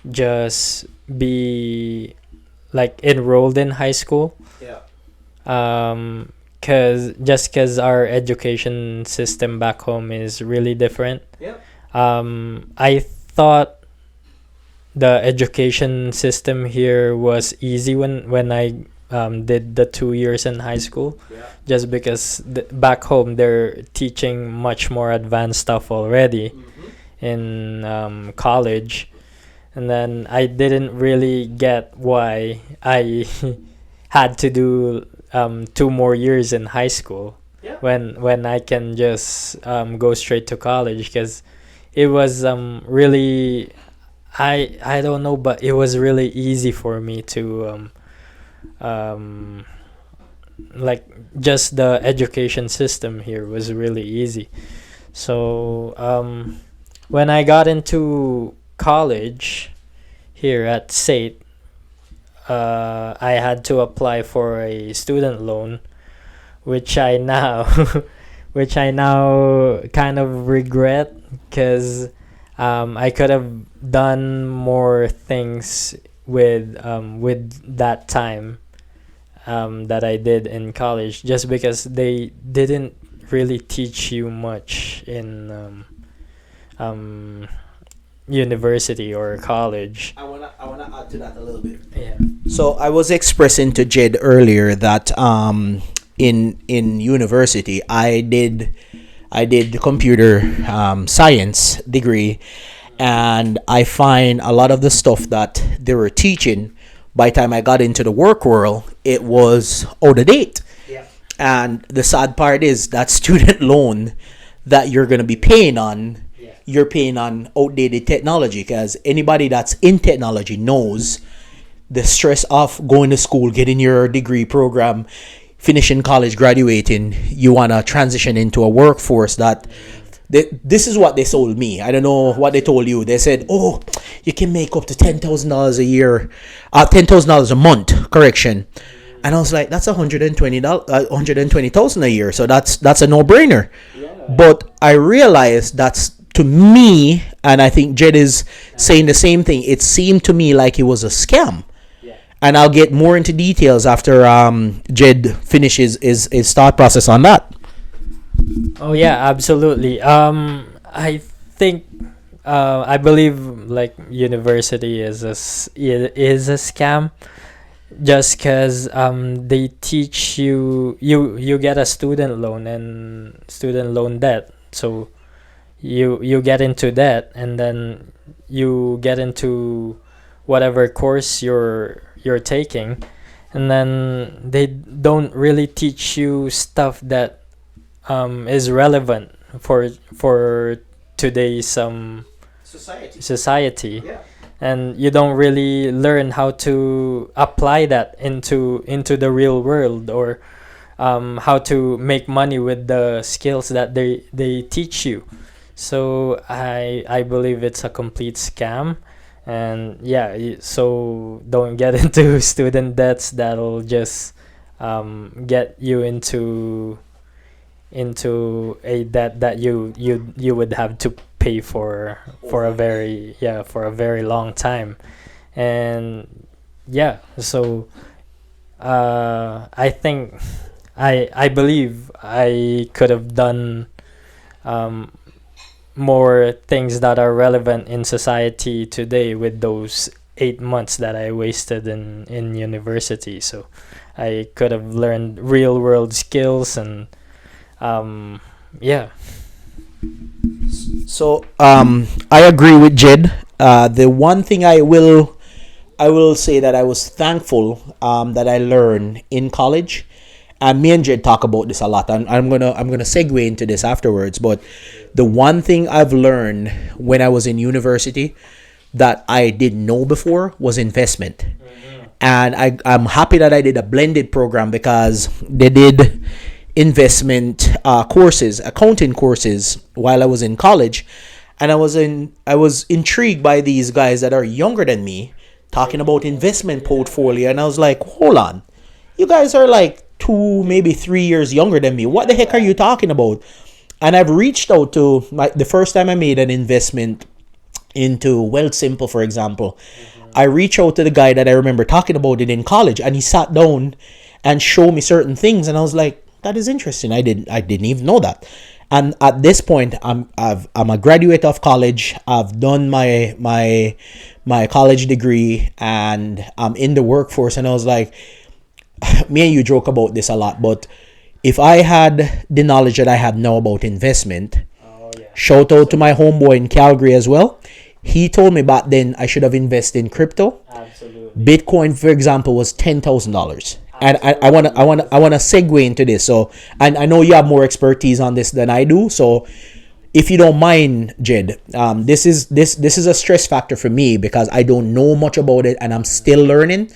B: just be like enrolled in high school.
A: Yeah.
B: Cause our education system back home is really different.
A: Yeah.
B: I thought the education system here was easy when I did the 2 years in high school,
A: Yeah.
B: just because back home they're teaching much more advanced stuff already in college. And then I didn't really get why I had to do 2 more years in high school
A: Yeah.
B: when I can just go straight to college, because it was really, I don't know, but it was really easy for me to um like, just the education system here was really easy. So when I got into college here at SAIT, I had to apply for a student loan, which I now which I now kind of regret, because I could have done more things with that time that I did in college, just because they didn't really teach you much in university or college.
A: I wanna add to that a little bit.
B: Yeah.
A: So I was expressing to Jed earlier that in university I did computer science degree, and I find a lot of the stuff that they were teaching by the time I got into the work world, it was out of date.
B: Yeah.
A: And the sad part is that student loan that you're gonna be paying on, you're paying on outdated technology, because anybody that's in technology knows the stress of going to school, getting your degree program, finishing college, graduating. You want to transition into a workforce that this is what they sold me. I don't know what they told you. They said, oh, you can make up to $10,000 a year, $10,000 a month, correction. And I was like, that's $120,000 a year, so that's a no-brainer. But I realized that's, to me, and I think Jed is saying the same thing, it seemed to me like it was a scam. And I'll get more into details after Jed finishes his thought process on that.
B: Oh yeah, absolutely. I think I believe like university is a scam, just because they teach you get a student loan and student loan debt. So you get into debt, and then you get into whatever course you're taking, and then they don't really teach you stuff that is relevant for today's society. And you don't really learn how to apply that into the real world, or how to make money with the skills that they teach you. So I believe it's a complete scam. And yeah, so don't get into student debts that'll just get you into a debt that you would have to pay for a very long time. And yeah, so I think I believe I could have done more things that are relevant in society today with those 8 months that I wasted in university. So I could have learned real world skills and yeah.
A: So I agree with Jed. The one thing I will say that I was thankful that I learned in college, and me and Jed talk about this a lot. I'm gonna segue into this afterwards. But the one thing I've learned when I was in university that I didn't know before was investment. And I'm happy that I did a blended program because they did investment courses, accounting courses while I was in college, and I was intrigued by these guys that are younger than me talking about investment portfolio, and I was like, hold on, you guys are like 2 maybe 3 years younger than me. What the heck are you talking about? And I've reached out to the first time I made an investment into Wealth Simple, for example. I reached out to the guy that I remember talking about it in college, and he sat down and showed me certain things, and I was like, that is interesting. I didn't even know that. And at this point, I'm a graduate of college. I've done my college degree, and I'm in the workforce. And I was like, me and you joke about this a lot, but if I had the knowledge that I have now about investment, shout out to my homeboy in Calgary as well. He told me back then I should have invested in crypto.
B: Absolutely.
A: Bitcoin, for example, was $10,000. And I wanna segue into this. So, and I know you have more expertise on this than I do. So, if you don't mind, Jed, this is a stress factor for me because I don't know much about it and I'm still learning.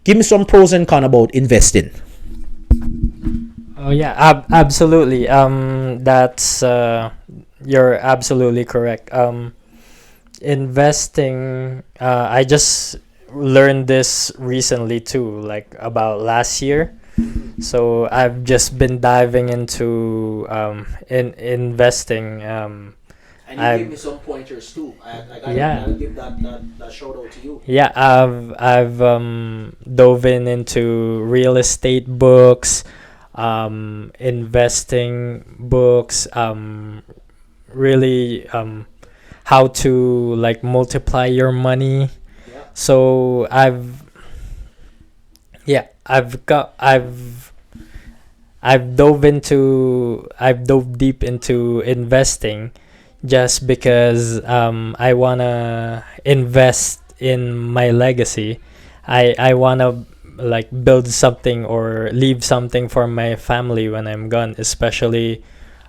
A: Give me some pros and cons about investing.
B: Oh yeah, absolutely. That's you're absolutely correct. Investing. I just learned this recently too, like about last year. So I've just been diving into in investing.
A: And
B: you gave me
A: some pointers too.
B: Yeah.
A: Gotta give that shout out to you.
B: Yeah, I've dove into real estate books, investing books, really how to like multiply your money.
A: Yeah.
B: So I've dove deep into investing just because I wanna invest in my legacy. I wanna like build something or leave something for my family when I'm gone, especially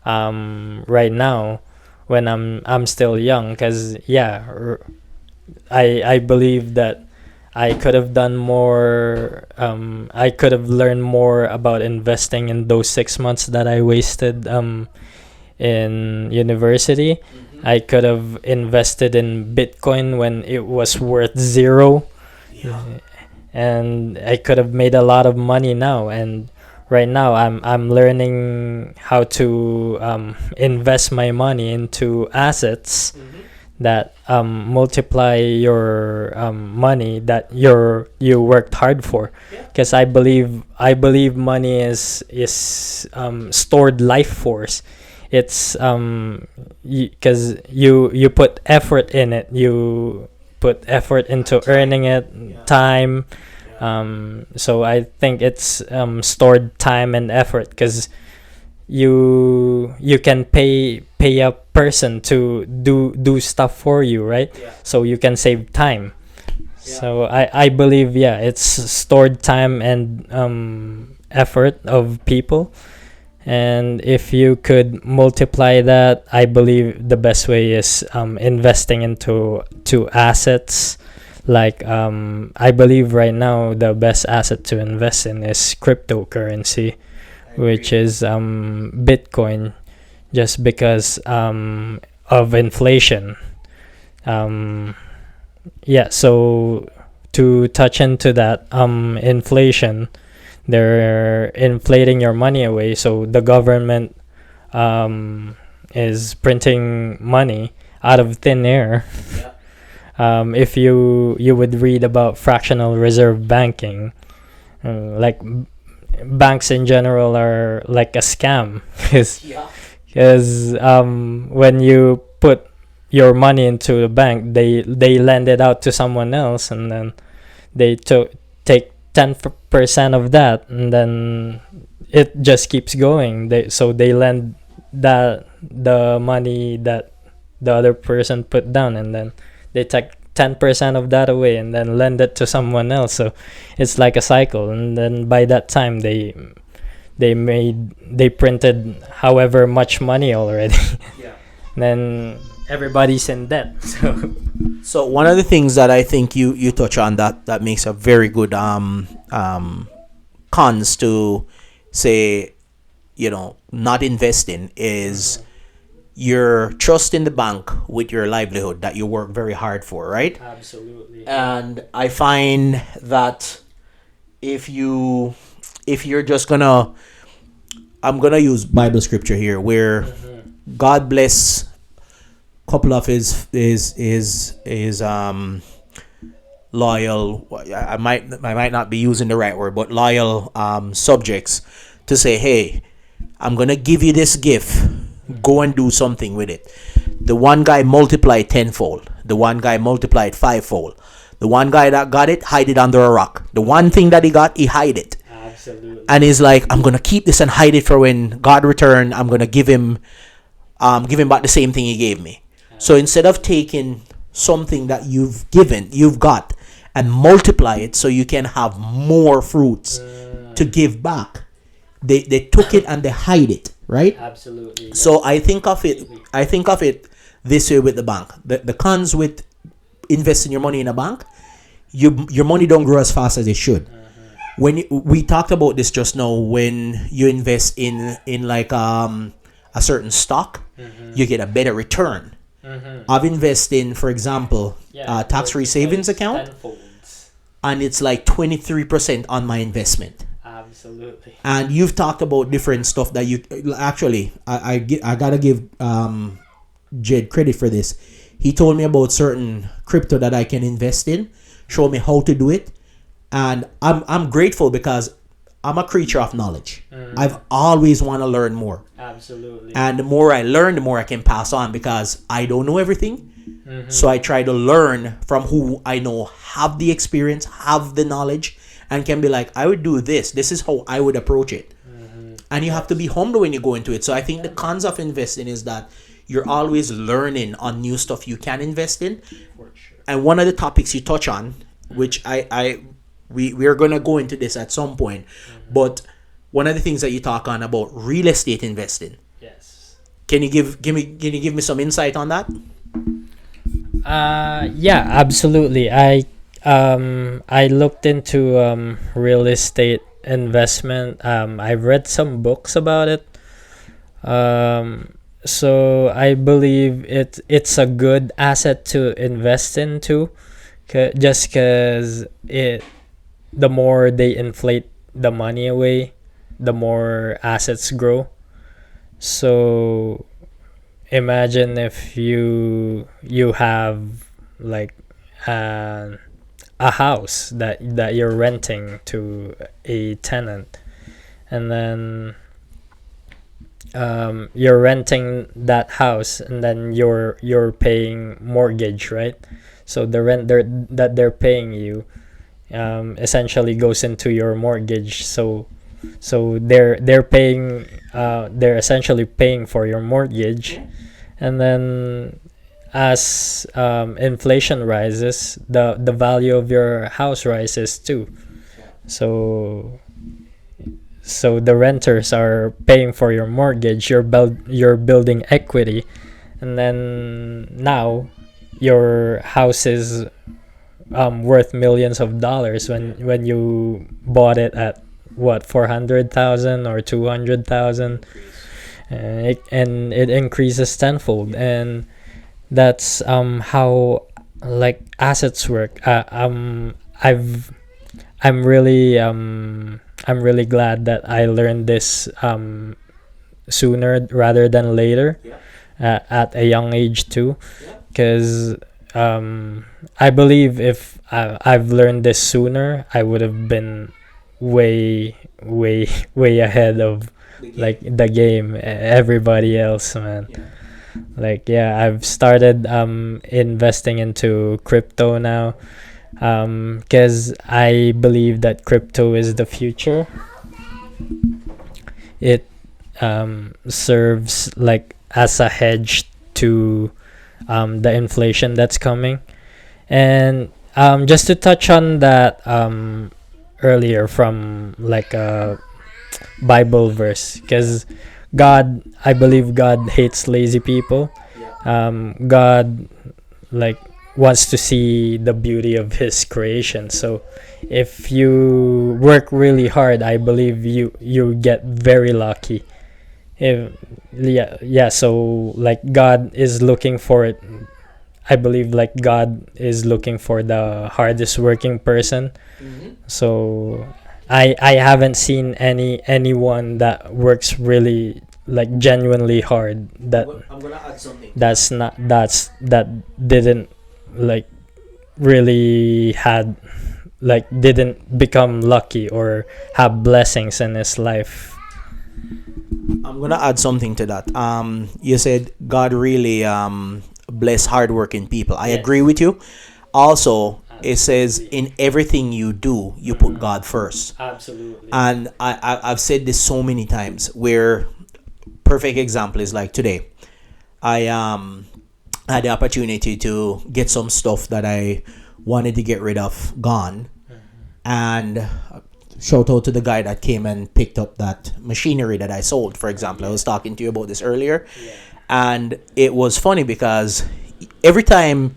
B: right now when I'm still young. Cause yeah, I believe that I could have done more. I could have learned more about investing in those 6 months that I wasted in university. I could have invested in Bitcoin when it was worth zero, and I could have made a lot of money now. And right now, I'm learning how to invest my money into assets that multiply your money that you worked hard for. Because I believe money is stored life force. It's because you put effort in it. You put effort into earning it, time. So I think it's stored time and effort because you can pay a person to do stuff for you, right? So you can save time. So I believe it's stored time and effort of people. And if you could multiply that, I believe the best way is investing into assets. Like I believe right now the best asset to invest in is cryptocurrency, which is Bitcoin, just because of inflation. So to touch into that, inflation, they're inflating your money away. So the government is printing money out of thin air. If you would read about fractional reserve banking, like banks in general are like a scam because when you put your money into the bank, they lend it out to someone else, and then they take 10% of that, and then it just keeps going. They lend the money that the other person put down, and then they take 10% of that away and then lend it to someone else. So it's like a cycle, and then by that time they printed however much money already.
A: Yeah.
B: Then everybody's in debt.
A: So one of the things that I think you touch on that makes a very good cons to say, not investing is your trust in the bank with your livelihood that you work very hard for, right?
B: Absolutely.
A: And I find that if you're just gonna, I'm gonna use Bible scripture here where God bless a couple of his loyal, I might not be using the right word, but loyal subjects to say, hey, I'm gonna give you this gift, go and do something with it. The one guy multiplied tenfold, the one guy multiplied fivefold, the one guy that got it hide it under a rock, the one thing that he got, he hide it.
B: Absolutely.
A: And he's like, I'm gonna keep this and hide it for when God return. I'm gonna give him back the same thing he gave me. So instead of taking something that you've got, and multiply it so you can have more fruits to give back, they took it and they hide it, right?
B: Absolutely.
A: So I think of it this way with the bank. The cons with investing your money in a bank, your money don't grow as fast as it should. When we talked about this just now, when you invest in like a certain stock, you get a better return. I've invested in, for example, tax-free savings account, and it's like 23% on my investment.
B: Absolutely.
A: And you've talked about different stuff that you actually, I gotta give Jed credit for this. He told me about certain crypto that I can invest in, showed me how to do it, and I'm grateful because I'm a creature of knowledge. I've always want to learn more.
B: Absolutely.
A: And the more I learn, the more I can pass on, because I don't know everything. So I try to learn from who I know have the experience, have the knowledge, and can be like, I would do this. This is how I would approach it. And you have to be humble when you go into it. So I think the cons of investing is that you're always learning on new stuff you can invest in.
B: For sure.
A: And one of the topics you touch on, which we are going to go into this at some point, but one of the things that you talk on about real estate investing.
B: Yes.
A: Can you give me some insight on that?
B: Yeah, absolutely. I looked into real estate investment. I've read some books about it. So I believe it's a good asset to invest into, just because the more they inflate the money away, the more assets grow. So imagine if you have like a house that you're renting to a tenant, and then you're renting that house, and then you're paying mortgage, right? So the rent that they're paying you essentially goes into your mortgage. So they're paying they're essentially paying for your mortgage, and then as inflation rises, the value of your house rises too. So the renters are paying for your mortgage. You're building equity, and then now your house is worth millions of dollars when you bought it at what, 400,000 or 200,000, and it increases tenfold. And that's how like assets work. I'm really glad that I learned this sooner rather than later, at a young age too, because I believe if I've learned this sooner, I would have been way ahead of like the game, everybody else, man. Like, yeah, I've started investing into crypto now, because I believe that crypto is the future. It serves like as a hedge to the inflation that's coming. And just to touch on that earlier from like a Bible verse, because I believe God hates lazy people. God like wants to see the beauty of His creation. So if you work really hard, I believe you get very lucky. If, yeah, yeah. So like God is looking for it. I believe like God is looking for the hardest working person. So I haven't seen anyone that works really like genuinely hard
A: I'm gonna add something.
B: that didn't like really had like didn't become lucky or have blessings in his life.
A: I'm gonna add something to that. You said God really bless hardworking people. I agree with you. Also, it says in everything you do, you put God first.
B: Absolutely.
A: And I've said this so many times. Where perfect example is like today, I had the opportunity to get some stuff that I wanted to get rid of gone, and shout out to the guy that came and picked up that machinery that I sold. For example, I was talking to you about this earlier, and it was funny because every time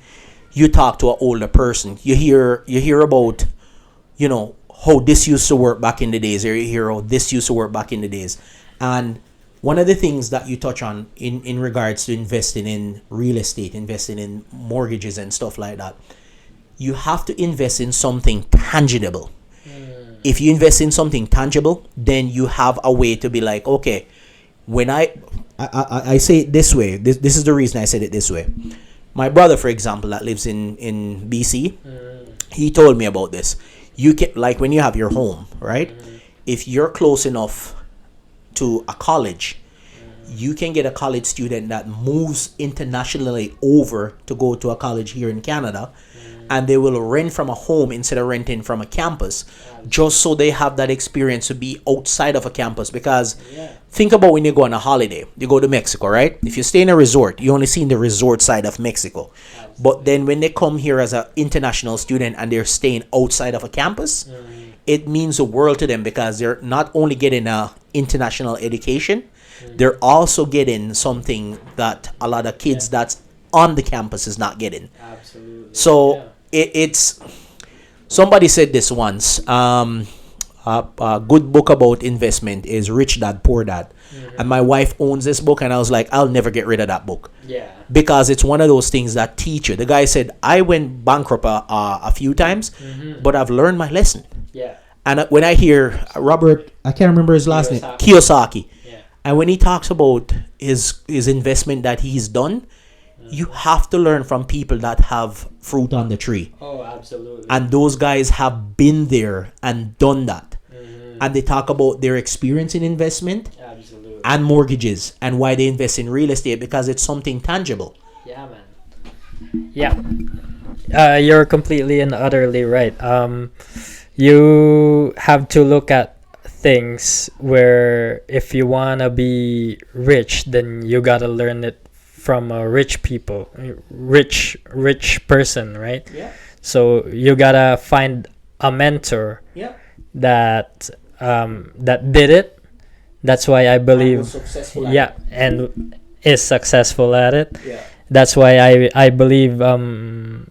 A: you talk to an older person, you hear about, how this used to work back in the days, or you hear how this used to work back in the days. And one of the things that you touch on in regards to investing in real estate, investing in mortgages and stuff like that, you have to invest in something tangible. If you invest in something tangible, then you have a way to be like, okay, when I say it this way, this is the reason I said it this way. My brother, for example, that lives in BC, he told me about this. You can, like, when you have your home, right? If you're close enough to a college, you can get a college student that moves internationally over to go to a college here in Canada, and they will rent from a home instead of renting from a campus, just so they have that experience to be outside of a campus. Because think about when you go on a holiday, you go to Mexico, right? If you stay in a resort, you only see in the resort side of Mexico. But then when they come here as an international student and they're staying outside of a campus, it means the world to them, because they're not only getting a international education, they're also getting something that a lot of kids that's on the campus is not getting.
B: Absolutely.
A: So it's somebody said this once. A good book about investment is Rich Dad Poor Dad, and my wife owns this book, and I was like, I'll never get rid of that book. Because it's one of those things that teach you. The guy said, I went bankrupt a few times, but I've learned my lesson. And when I hear Robert, I can't remember his last name, Kiyosaki, and when he talks about his investment that he's done, you have to learn from people that have fruit on the tree.
B: Oh, absolutely.
A: And those guys have been there and done that. And they talk about their experience in investment and mortgages and why they invest in real estate, because it's something tangible.
B: Yeah, man. Yeah. You're completely and utterly right. You have to look at things where if you want to be rich, then you got to learn it from a rich person, right? So you gotta find a mentor that did it. That's why I believe and is successful at it. That's why I believe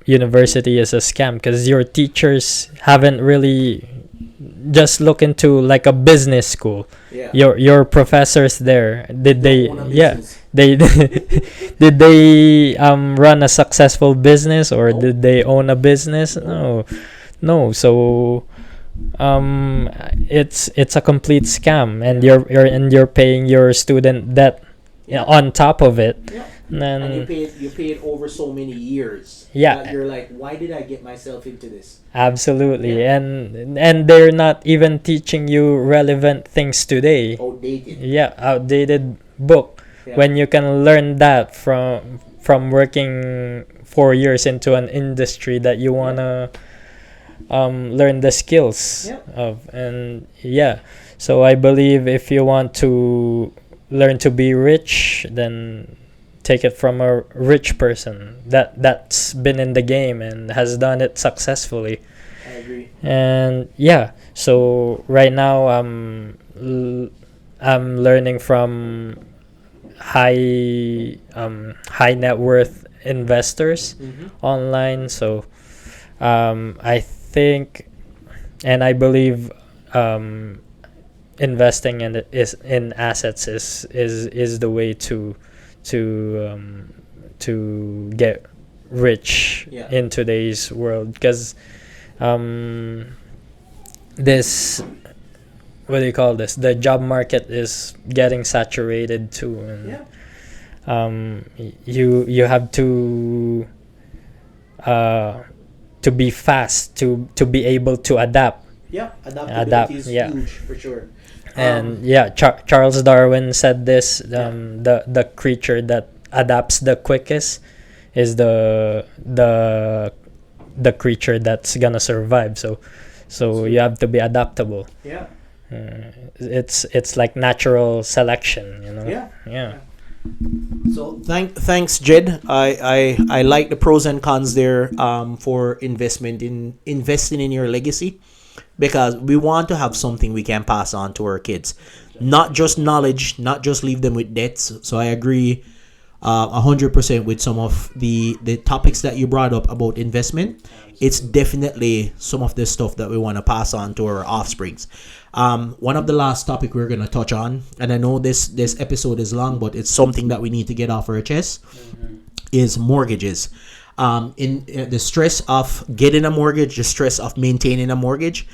B: university is a scam, because your teachers haven't really just look into like a business school. Your professors there, did they they did they run a successful business, or did they own a business? No. So it's a complete scam, and you're paying your student debt on top of it.
A: And you pay it over so many years. You're like, why did I get myself into this?
B: Absolutely. And they're not even teaching you relevant things today.
A: Outdated
B: book.
A: Yeah.
B: when you can learn that from working 4 years into an industry that you wanna learn the skills
A: Yeah.
B: of. And yeah, so I believe if you want to learn to be rich, then take it from a rich person that's been in the game and has done it successfully.
A: I agree.
B: And yeah, so right now I'm learning from high net worth investors
A: Mm-hmm.
B: online. So I think and I believe investing in assets is the way to get rich
A: Yeah.
B: in today's world, because this what do you call this, the job market is getting saturated too, and
A: Yeah.
B: you have to be fast to be able to adapt.
A: Yeah. Adaptability is
B: Yeah.
A: huge for sure.
B: And yeah, Charles Darwin said this, the creature that adapts the quickest is the creature that's gonna survive. So you have to be adaptable.
A: Yeah.
B: It's like natural selection, you know.
A: Yeah. So thanks, Jed. I like the pros and cons there for investing in your legacy, because we want to have something we can pass on to our kids, not just knowledge, not just leave them with debts. So I agree 100% with some of the topics that you brought up about investment. It's definitely some of the stuff that we want to pass on to our offsprings. One of the last topic we're gonna touch on, and I know this episode is long, but it's something that we need to get off our chest, is mortgages. In the stress of getting a mortgage, the stress of maintaining a mortgage.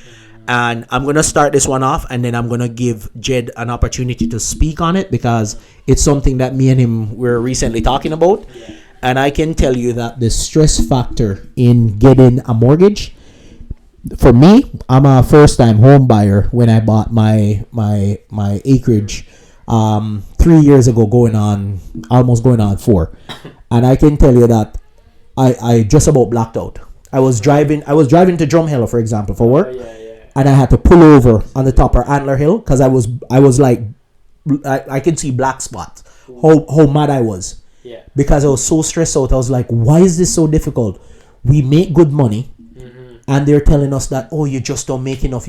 A: And I'm going to start this one off, and then I'm going to give Jed an opportunity to speak on it, because it's something that me and him were recently talking about. And I can tell you that the stress factor in getting a mortgage, for me, I'm a first-time home buyer when I bought my acreage 3 years ago, almost going on 4. And I can tell you that I just about blacked out. I was driving to Drumhill, for example, for work. And I had to pull over on the top of Antler Hill, because I was like, I could see black spots. How mad I was.
B: Yeah.
A: Because I was so stressed out. I was like, why is this so difficult? We make good money, and they're telling us that, oh, you just don't make enough.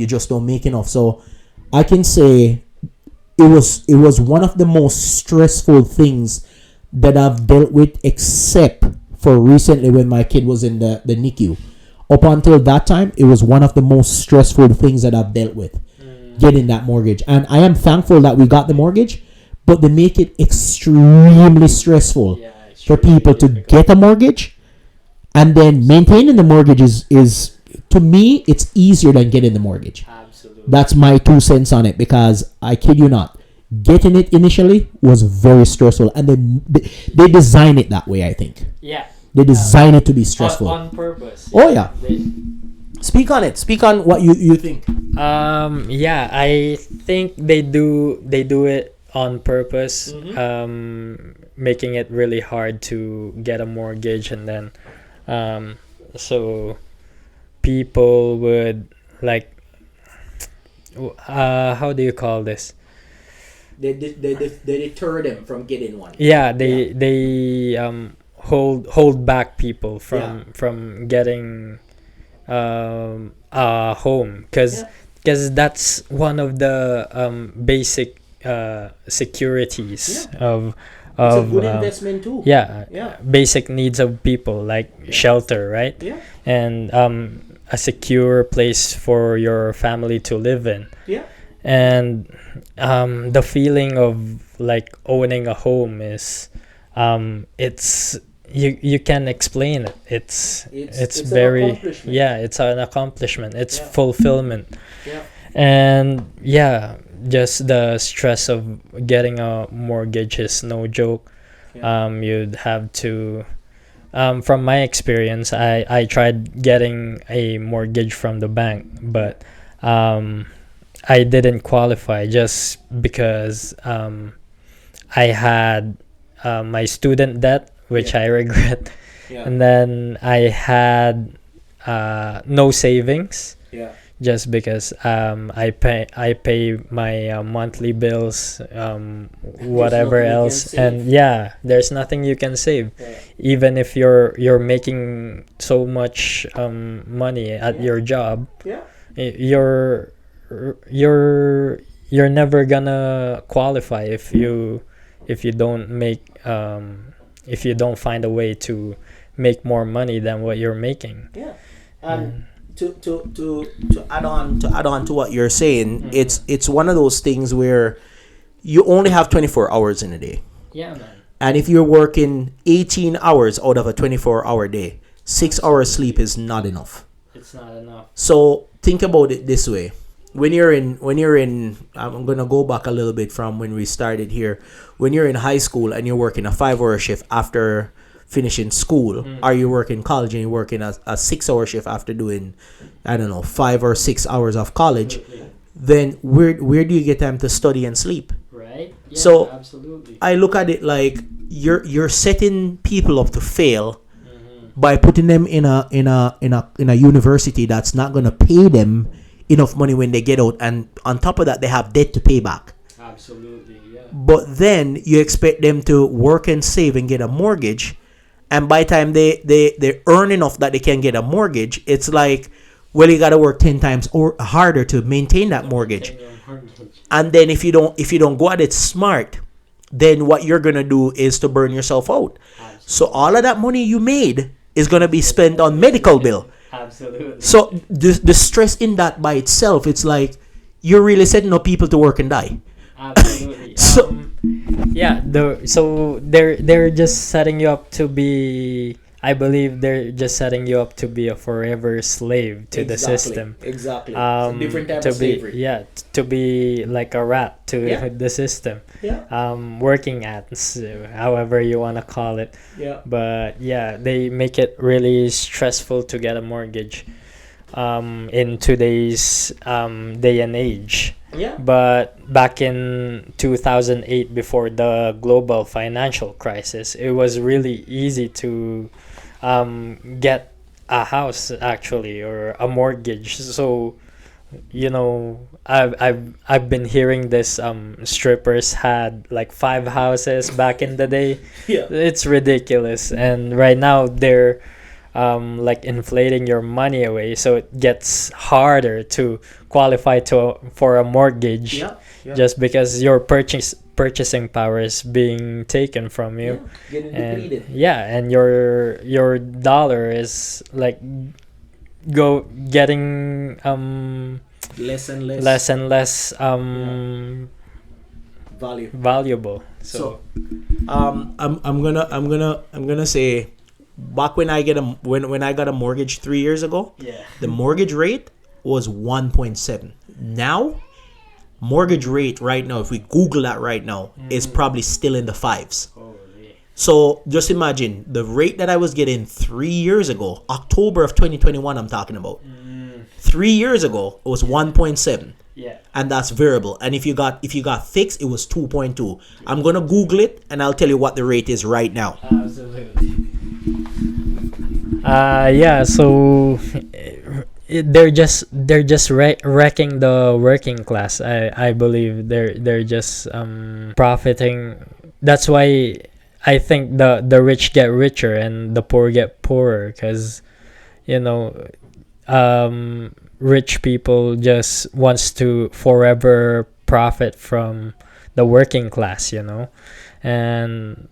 A: So I can say it was one of the most stressful things that I've dealt with, except for recently when my kid was in the NICU. Up until that time, it was one of the most stressful things that I've dealt with, getting that mortgage. And I am thankful that we got the mortgage, but they make it extremely stressful for people to get a mortgage. And then maintaining the mortgage is to me, it's easier than getting the mortgage.
B: Absolutely.
A: That's my 2 cents on it, because I kid you not, getting it initially was very stressful. And they design it that way, I think.
B: Yeah.
A: They design it to be stressful.
B: On purpose.
A: Oh yeah. Speak on it. Speak on what you think.
B: Yeah, I think they do it on purpose, making it really hard to get a mortgage, and then so people would like how do you call this?
A: They deter them from getting one.
B: Yeah, they hold back people from getting a home, because that's one of the basic securities of
A: it's a good investment too.
B: Basic needs of people, like shelter, right? And a secure place for your family to live in. And the feeling of like owning a home is it's you can explain it. It's very it's an accomplishment. It's fulfillment. And just the stress of getting a mortgage is no joke. You'd have to from my experience, I tried getting a mortgage from the bank, but I didn't qualify just because I had my student debt, which
A: Yeah.
B: I regret,
A: Yeah.
B: and then I had no savings,
A: Yeah.
B: just because I pay my monthly bills, whatever
A: nothing you can
B: else, and
A: save.
B: yeah, there's nothing you can save,
A: Yeah.
B: even if you're making so much money at
A: Yeah.
B: your job.
A: Yeah.
B: You're you're never gonna qualify if you don't make if you don't find a way to make more money than what you're making.
A: Yeah.
B: And
A: And to add on to what you're saying,
B: Mhm.
A: it's one of those things where you only have 24 hours in a day.
B: yeah, man,
A: And if you're working 18 hours out of a 24-hour day, 6 hours sleep is not enough.
B: it's not enough.
A: So think about it this way. When you're in I'm gonna go back a little bit from when we started here. When you're in high school and you're working a 5-hour shift after finishing school, or you work in college and you're working a 6-hour shift after doing, I don't know, 5 or 6 hours of college, then where do you get time to study and sleep?
B: Right? Yeah,
A: So,
B: absolutely.
A: I look at it like you're setting people up to fail by putting them in a university that's not gonna pay them enough money when they get out, and on top of that they have debt to pay back.
B: Absolutely, yeah.
A: But then you expect them to work and save and get a mortgage, and by the time they earn enough that they can get a mortgage, it's like, well, you gotta work 10 times or harder to maintain that mortgage. And then if you don't go at it smart, then what you're gonna do is to burn yourself out. So all of that money you made is gonna be spent on medical bill.
B: Absolutely.
A: So the stress in that by itself, it's like you're really setting up people to work and die.
B: Absolutely.
A: So-
B: Yeah, so they're just setting you up to be. I believe they're just setting you up to be a forever slave to the system.
A: Exactly.
B: To be yeah, to be like a rat to
A: Yeah.
B: the system.
A: Yeah.
B: Working ants, however you wanna call it.
A: Yeah.
B: But yeah, they make it really stressful to get a mortgage in today's day and age.
A: Yeah.
B: But back in 2008, before the global financial crisis, it was really easy to get a house, actually, or a mortgage. So, I've been hearing this strippers had like 5 houses back in the day.
A: Yeah.
B: It's ridiculous, and right now they're like inflating your money away, so it gets harder to qualify for a mortgage,
A: Yeah. Yeah.
B: just because your purchasing power is being taken from you.
A: Getting
B: And
A: depleted.
B: yeah, and your dollar is like getting
A: Less and less
B: less and less
A: value.
B: valuable.
A: So, I'm gonna say, back when I got a mortgage 3 years ago,
B: yeah,
A: the mortgage rate was 1.7. Now, mortgage rate right now, if we Google that right now, is probably still in the fives. So just imagine the rate that I was getting 3 years ago, October of 2021. I'm talking about 3 years ago, it was 1.7.
B: yeah.
A: And that's variable. And if you got fixed, it was 2.2. I'm gonna Google it and I'll tell you what the rate is right now.
B: Absolutely. Yeah. So they're just wrecking the working class. I believe they're just profiting. That's why I think the rich get richer and the poor get poorer, because rich people just wants to forever profit from the working class, and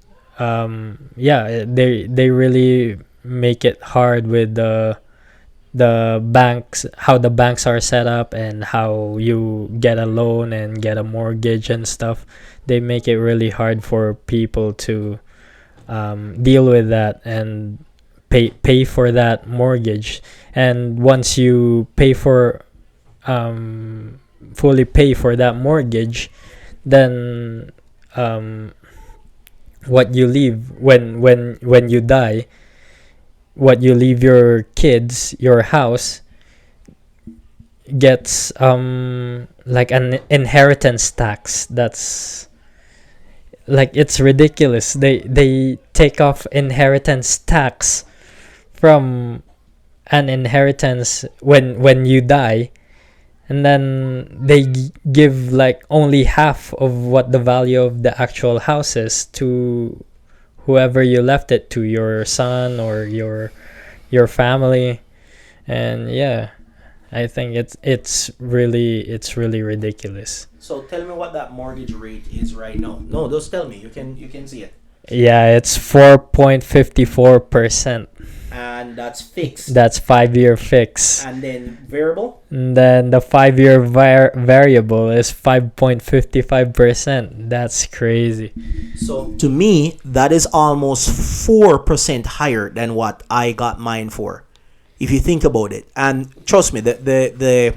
B: yeah, they really make it hard with the banks, how the banks are set up, and how you get a loan and get a mortgage and stuff. They make it really hard for people to deal with that and pay for that mortgage. And once you fully pay for that mortgage, then what you leave when you die, what you leave your kids, your house, gets like an inheritance tax. That's like it's ridiculous. They take off inheritance tax from an inheritance when you die, and then they give like only half of what the value of the actual house is to whoever you left it to, your son or your family. And yeah, I think it's really ridiculous.
A: So tell me what that mortgage rate is right now. No, just tell me. You can see it.
B: Yeah, it's 4.54%.
A: And that's fixed.
B: That's 5-year fix.
A: And then variable?
B: And then the 5-year variable is 5.55%. That's crazy.
A: So to me, that is almost 4% higher than what I got mine for, if you think about it. And trust me, the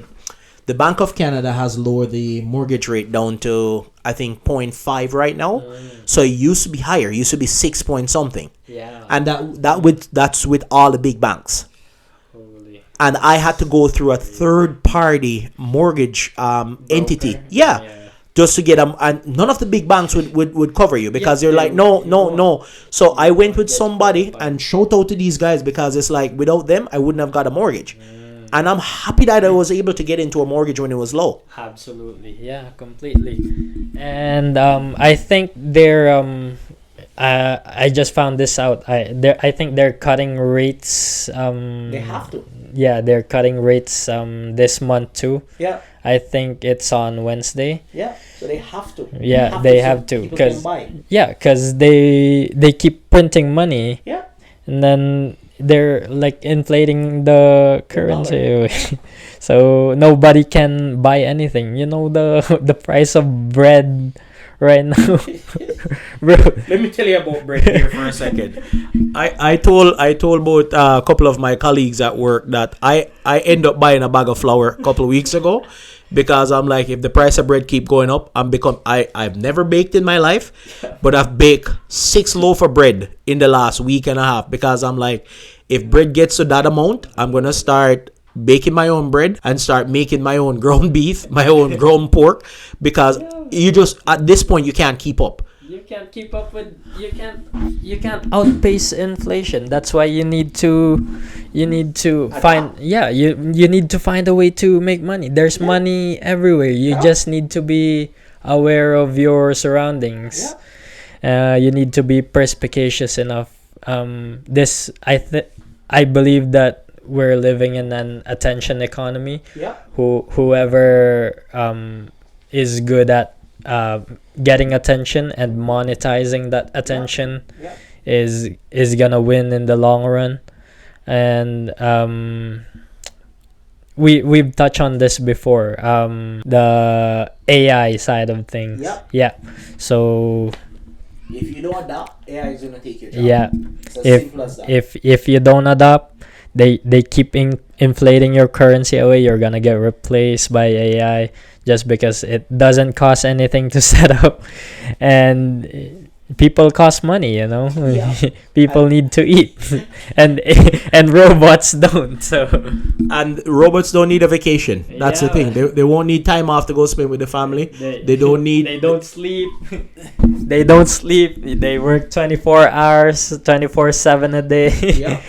A: Bank of Canada has lowered the mortgage rate down to, I think, 0.5 right now. So it used to be higher. It used to be 6 point something.
B: Yeah.
A: And that's with all the big banks.
B: Holy.
A: And I had to go through a third party mortgage entity. Yeah. Just to get them, and none of the big banks would cover you because they're like, no. So I went with somebody, and shout out to these guys, because it's like, without them I wouldn't have got a mortgage. And I'm happy that I was able to get into a mortgage when it was low.
B: Absolutely. Yeah, completely. And I think they're I just found this out. I think they're cutting rates.
A: They have to.
B: Yeah, they're cutting rates this month too.
A: Yeah.
B: I think it's on Wednesday.
A: Yeah. So they have to.
B: Yeah, they have to,
A: because
B: because they keep printing money.
A: Yeah.
B: And then they're like inflating the currency. So nobody can buy anything. You know the price of bread right now. Bro,
A: let me tell you about bread here for a second. I told about a couple of my colleagues at work that I end up buying a bag of flour a couple of weeks ago, because I'm like, if the price of bread keep going up, I've never baked in my life, but I've baked 6 loaf of bread in the last week and a half, because I'm like, if bread gets to that amount, I'm gonna start baking my own bread and start making my own ground beef, my own ground pork, because you just, at this point, you can't keep up.
B: You can't keep up with, you can't outpace inflation. That's why you need to find, you need to find a way to make money. There's money everywhere. You just need to be aware of your surroundings. You need to be perspicacious enough. I believe that we're living in an attention economy. Whoever is good at getting attention and monetizing that attention is gonna win in the long run. And we've touched on this before, the AI side of things. So
A: if you don't adapt, AI is gonna take your job. It's as simple as that.
B: If you don't adapt, they keep inflating your currency away. You're gonna get replaced by AI just because it doesn't cost anything to set up, and people cost money. People need to eat, and robots don't. So,
A: and robots don't need a vacation. That's the thing. They won't need time off to go spend with the family. They don't need.
B: They don't sleep. They don't sleep. They work 24 hours, 24/7 a day.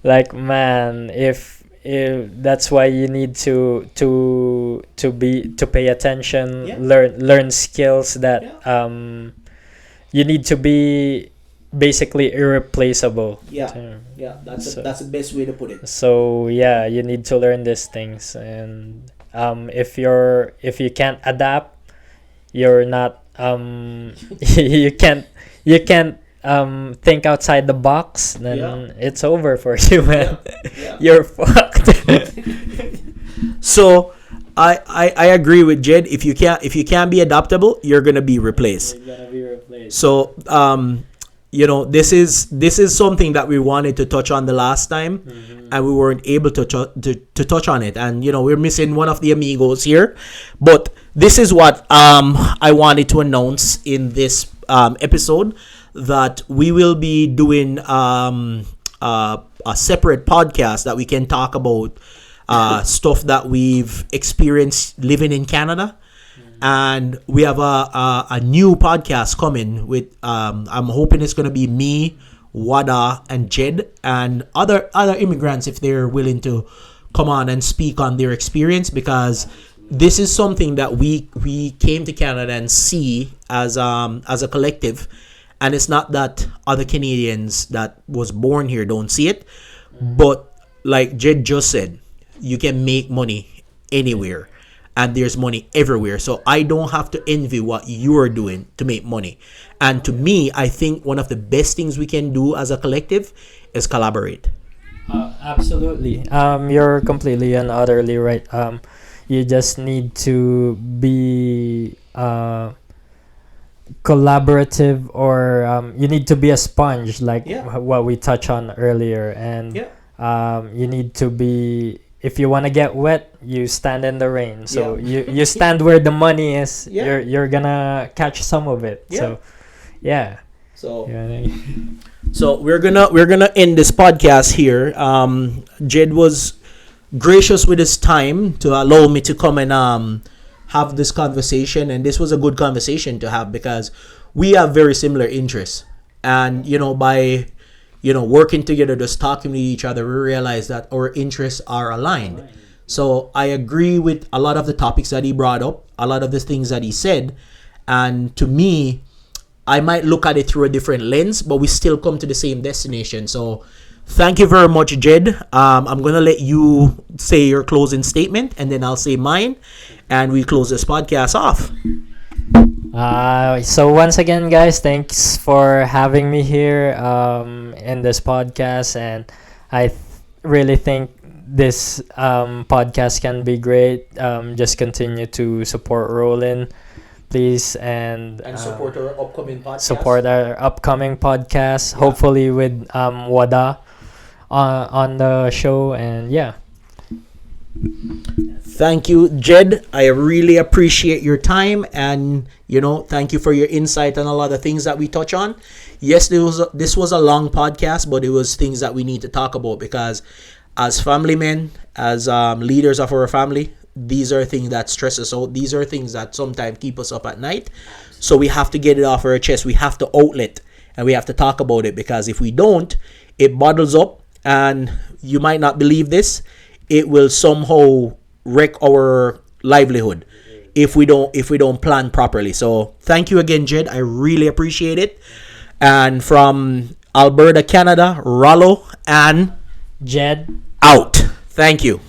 B: Like, man, if that's why you need to pay attention, learn skills that you need to be basically irreplaceable.
A: That's the best way to put it.
B: So you need to learn these things, and if you can't adapt, you're not you can't think outside the box, then it's over for you, man. You're fucked.
A: So I agree with Jed. If you can't be adaptable, you're gonna be replaced. So this is something that we wanted to touch on the last time, and we weren't able to touch on it. And we're missing one of the amigos here, but this is what I wanted to announce in this episode, that we will be doing a separate podcast that we can talk about stuff that we've experienced living in Canada, and we have a new podcast coming with I'm hoping it's going to be me, Wada, and Jed, and other immigrants if they're willing to come on and speak on their experience, because this is something that we came to Canada and see as a collective, and it's not that other Canadians that was born here don't see it, but like Jed just said, you can make money anywhere and there's money everywhere. So I don't have to envy what you're doing to make money. And to me, I think one of the best things we can do as a collective is collaborate.
B: Absolutely. You're completely and utterly right. You just need to be collaborative, or you need to be a sponge, like what we touched on earlier. And you need to be, if you want to get wet, you stand in the rain. So you stand where the money is. You're gonna catch some of it. So
A: so we're gonna end this podcast here. Jed was gracious with his time to allow me to come and have this conversation, and this was a good conversation to have because we have very similar interests, and by working together, just talking to each other, we realize that our interests are aligned. So I agree with a lot of the topics that he brought up, a lot of the things that he said, and to me, I might look at it through a different lens, but we still come to the same destination. So thank you very much, Jed. I'm going to let you say your closing statement, and then I'll say mine, and we close this podcast off.
B: So once again, guys, thanks for having me here in this podcast, and I really think this podcast can be great. Just continue to support Rollin', please, and
A: support our upcoming podcast.
B: Hopefully with Wada on the show, and
A: Thank you, Jed. I really appreciate your time, and thank you for your insight on a lot of things that we touch on. Yes, this was a long podcast, but it was things that we need to talk about because as family men, as leaders of our family, these are things that stress us out. These are things that sometimes keep us up at night. So we have to get it off our chest. We have to outlet, and we have to talk about it, because if we don't, it bottles up, and you might not believe this, it will somehow wreck our livelihood if we don't plan properly. So thank you again, Jed. I really appreciate it. And from Alberta, Canada, Rallo and
B: Jed
A: out. Thank you.